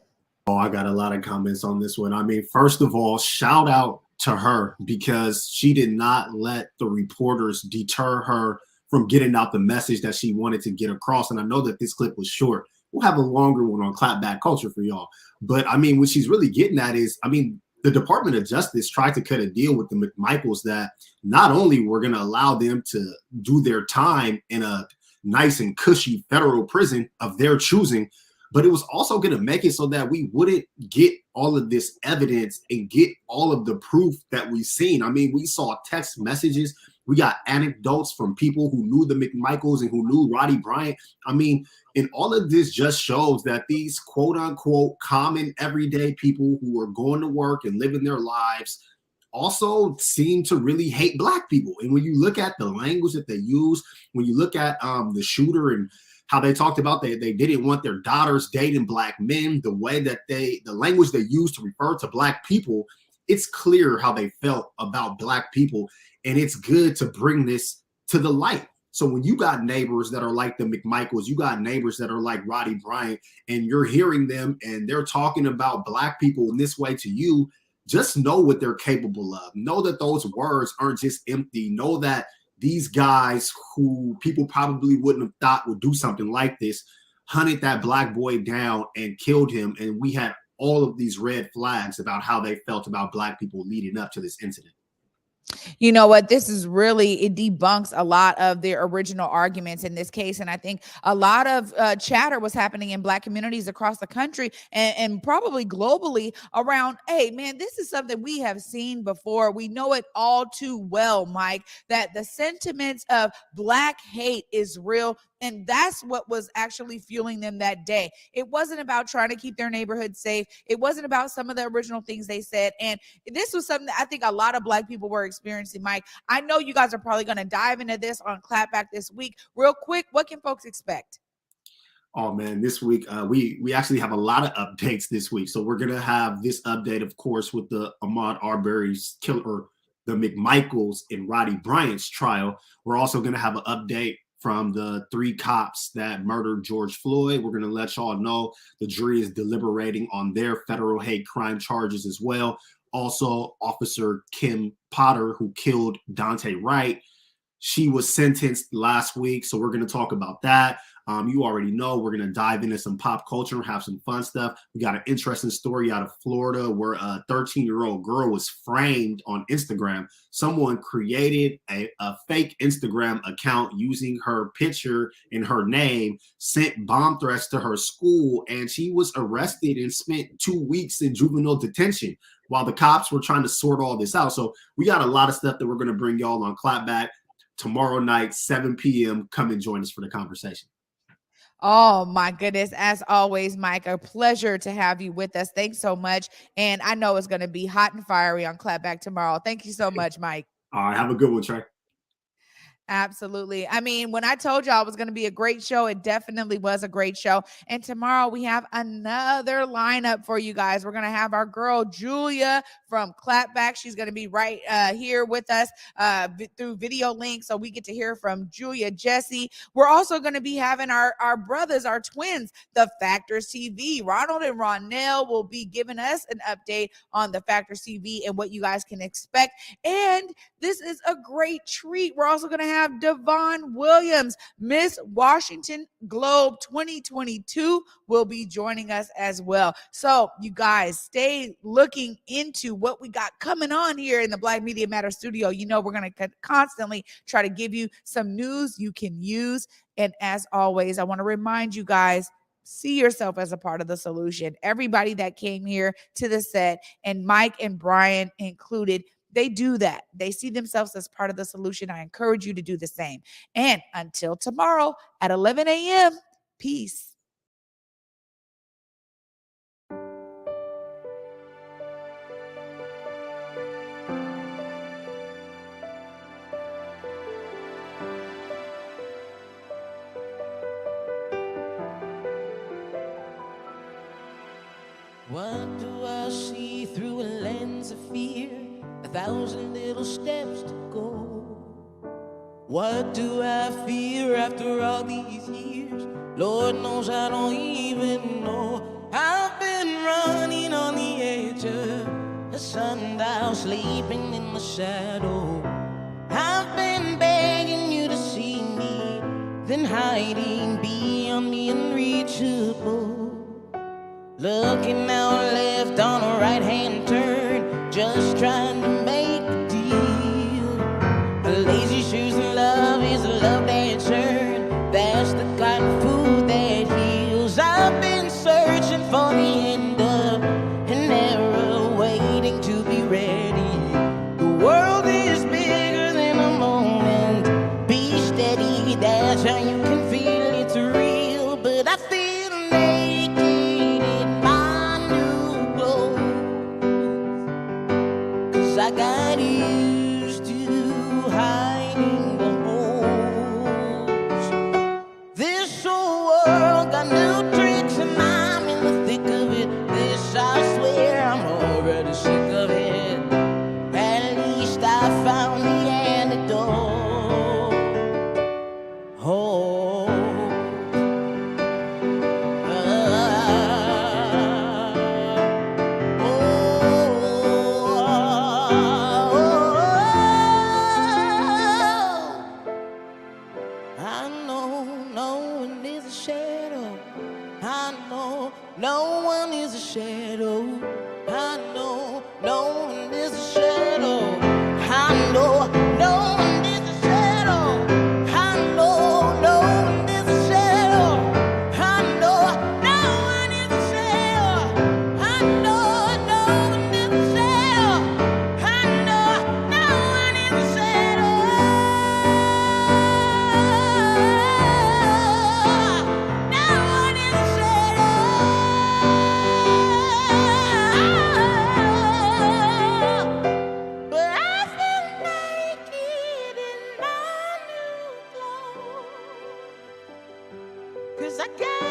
Oh, I got a lot of comments on this one. I mean, first of all, shout out to her because she did not let the reporters deter her from getting out the message that she wanted to get across. And I know that this clip was short. We'll have a longer one on clapback culture for y'all. But I mean, what she's really getting at is, I mean, the Department of Justice tried to cut a deal with the McMichaels that not only were going to allow them to do their time in a nice and cushy federal prison of their choosing, but it was also going to make it so that we wouldn't get all of this evidence and get all of the proof that we've seen. I mean, we saw text messages. We got anecdotes from people who knew the McMichaels and who knew Roddy Bryant. I mean, and all of this just shows that these quote unquote common everyday people who are going to work and living their lives also seem to really hate Black people. And when you look at the language that they use, when you look at the shooter and how they talked about they didn't want their daughters dating Black men, the way that the language they used to refer to Black people, it's clear how they felt about Black people. And it's good to bring this to the light. So when you got neighbors that are like the McMichaels, you got neighbors that are like Roddy Bryant, and you're hearing them and they're talking about Black people in this way to you, just know what they're capable of. Know that those words aren't just empty. Know that these guys who people probably wouldn't have thought would do something like this hunted that Black boy down and killed him. And we had all of these red flags about how they felt about Black people leading up to this incident. You know what? This is really, it debunks a lot of their original arguments in this case. And I think a lot of chatter was happening in Black communities across the country and probably globally around, hey, man, this is something we have seen before. We know it all too well, Mike, that the sentiments of Black hate is real. And that's what was actually fueling them that day. It wasn't about trying to keep their neighborhood safe. It wasn't about some of the original things they said. And this was something that I think a lot of Black people were experiencing, Mike. I know you guys are probably going to dive into this on Clapback this week. Real quick, what can folks expect? Oh man, this week we actually have a lot of updates this week. So we're gonna have this update, of course, with the Ahmaud Arbery's killer, the McMichaels and Roddy Bryant's trial. We're also gonna have an update from the 3 cops that murdered George Floyd. We're going to let y'all know the jury is deliberating on their federal hate crime charges as well. Also, Officer Kim Potter, who killed Dante Wright, she was sentenced last week, so we're going to talk about that. You already know we're going to dive into some pop culture and have some fun stuff. We got an interesting story out of Florida where a 13-year-old girl was framed on Instagram. Someone created a fake Instagram account using her picture and her name, sent bomb threats to her school, and she was arrested and spent 2 weeks in juvenile detention while the cops were trying to sort all this out. So we got a lot of stuff that we're going to bring y'all on Clapback tomorrow night, 7 p.m. Come and join us for the conversation. Oh my goodness. As always, Mike, a pleasure to have you with us. Thanks so much. And I know it's going to be hot and fiery on Clapback tomorrow. Thank you so much, Mike. All right. Have a good one, Trey. Absolutely. I mean, when I told y'all it was going to be a great show, it definitely was a great show. And tomorrow we have another lineup for you guys. We're going to have our girl Julia from Clapback. She's going to be right here with us through video link. So we get to hear from Julia Jesse. We're also going to be having our brothers, our twins, the Factorz TV. Ronald and Ronnel will be giving us an update on the Factorz TV and what you guys can expect. And this is a great treat. We're also going to have Devon Williams, Miss Washington Globe 2022, will be joining us as well. So you guys stay looking into what we got coming on here in the Black Media Matter studio. You know, we're going to constantly try to give you some news you can use. And as always, I want to remind you guys, see yourself as a part of the solution. Everybody that came here to the set, and Mike and Brian included, they do that. They see themselves as part of the solution. I encourage you to do the same. And until tomorrow at 11 a.m., peace. What do I see through a lens of fear? 1,000 little steps to go. What do I fear after all these years? Lord knows I don't even know. I've been running on the edge of a sundial, sleeping in the shadow. I've been begging you to see me, then hiding beyond the unreachable. Looking out left on a right-hand turn, just trying to make a deal. Lazy shoes and love is a love that churn. That's the kind of food that heals. I've been searching for the end of an era, waiting to be ready. The world is bigger than a moment. Be steady, that's how you can feel it's real. But I feel naked in my new clothes, 'cause I got used to hiding the holes. This whole world got new tricks and I'm in the thick of it. This I swear I'm already sick of it. At least I found the antidote. Oh. I know no one is a shadow. I know no one is a shadow. I know no one is a shadow. I know no one is a shadow. I know no one is a shadow. I know no one is a shadow. I know no one is a shadow. I know no one is a shadow. But I've been naked in my new clothes, 'cause I got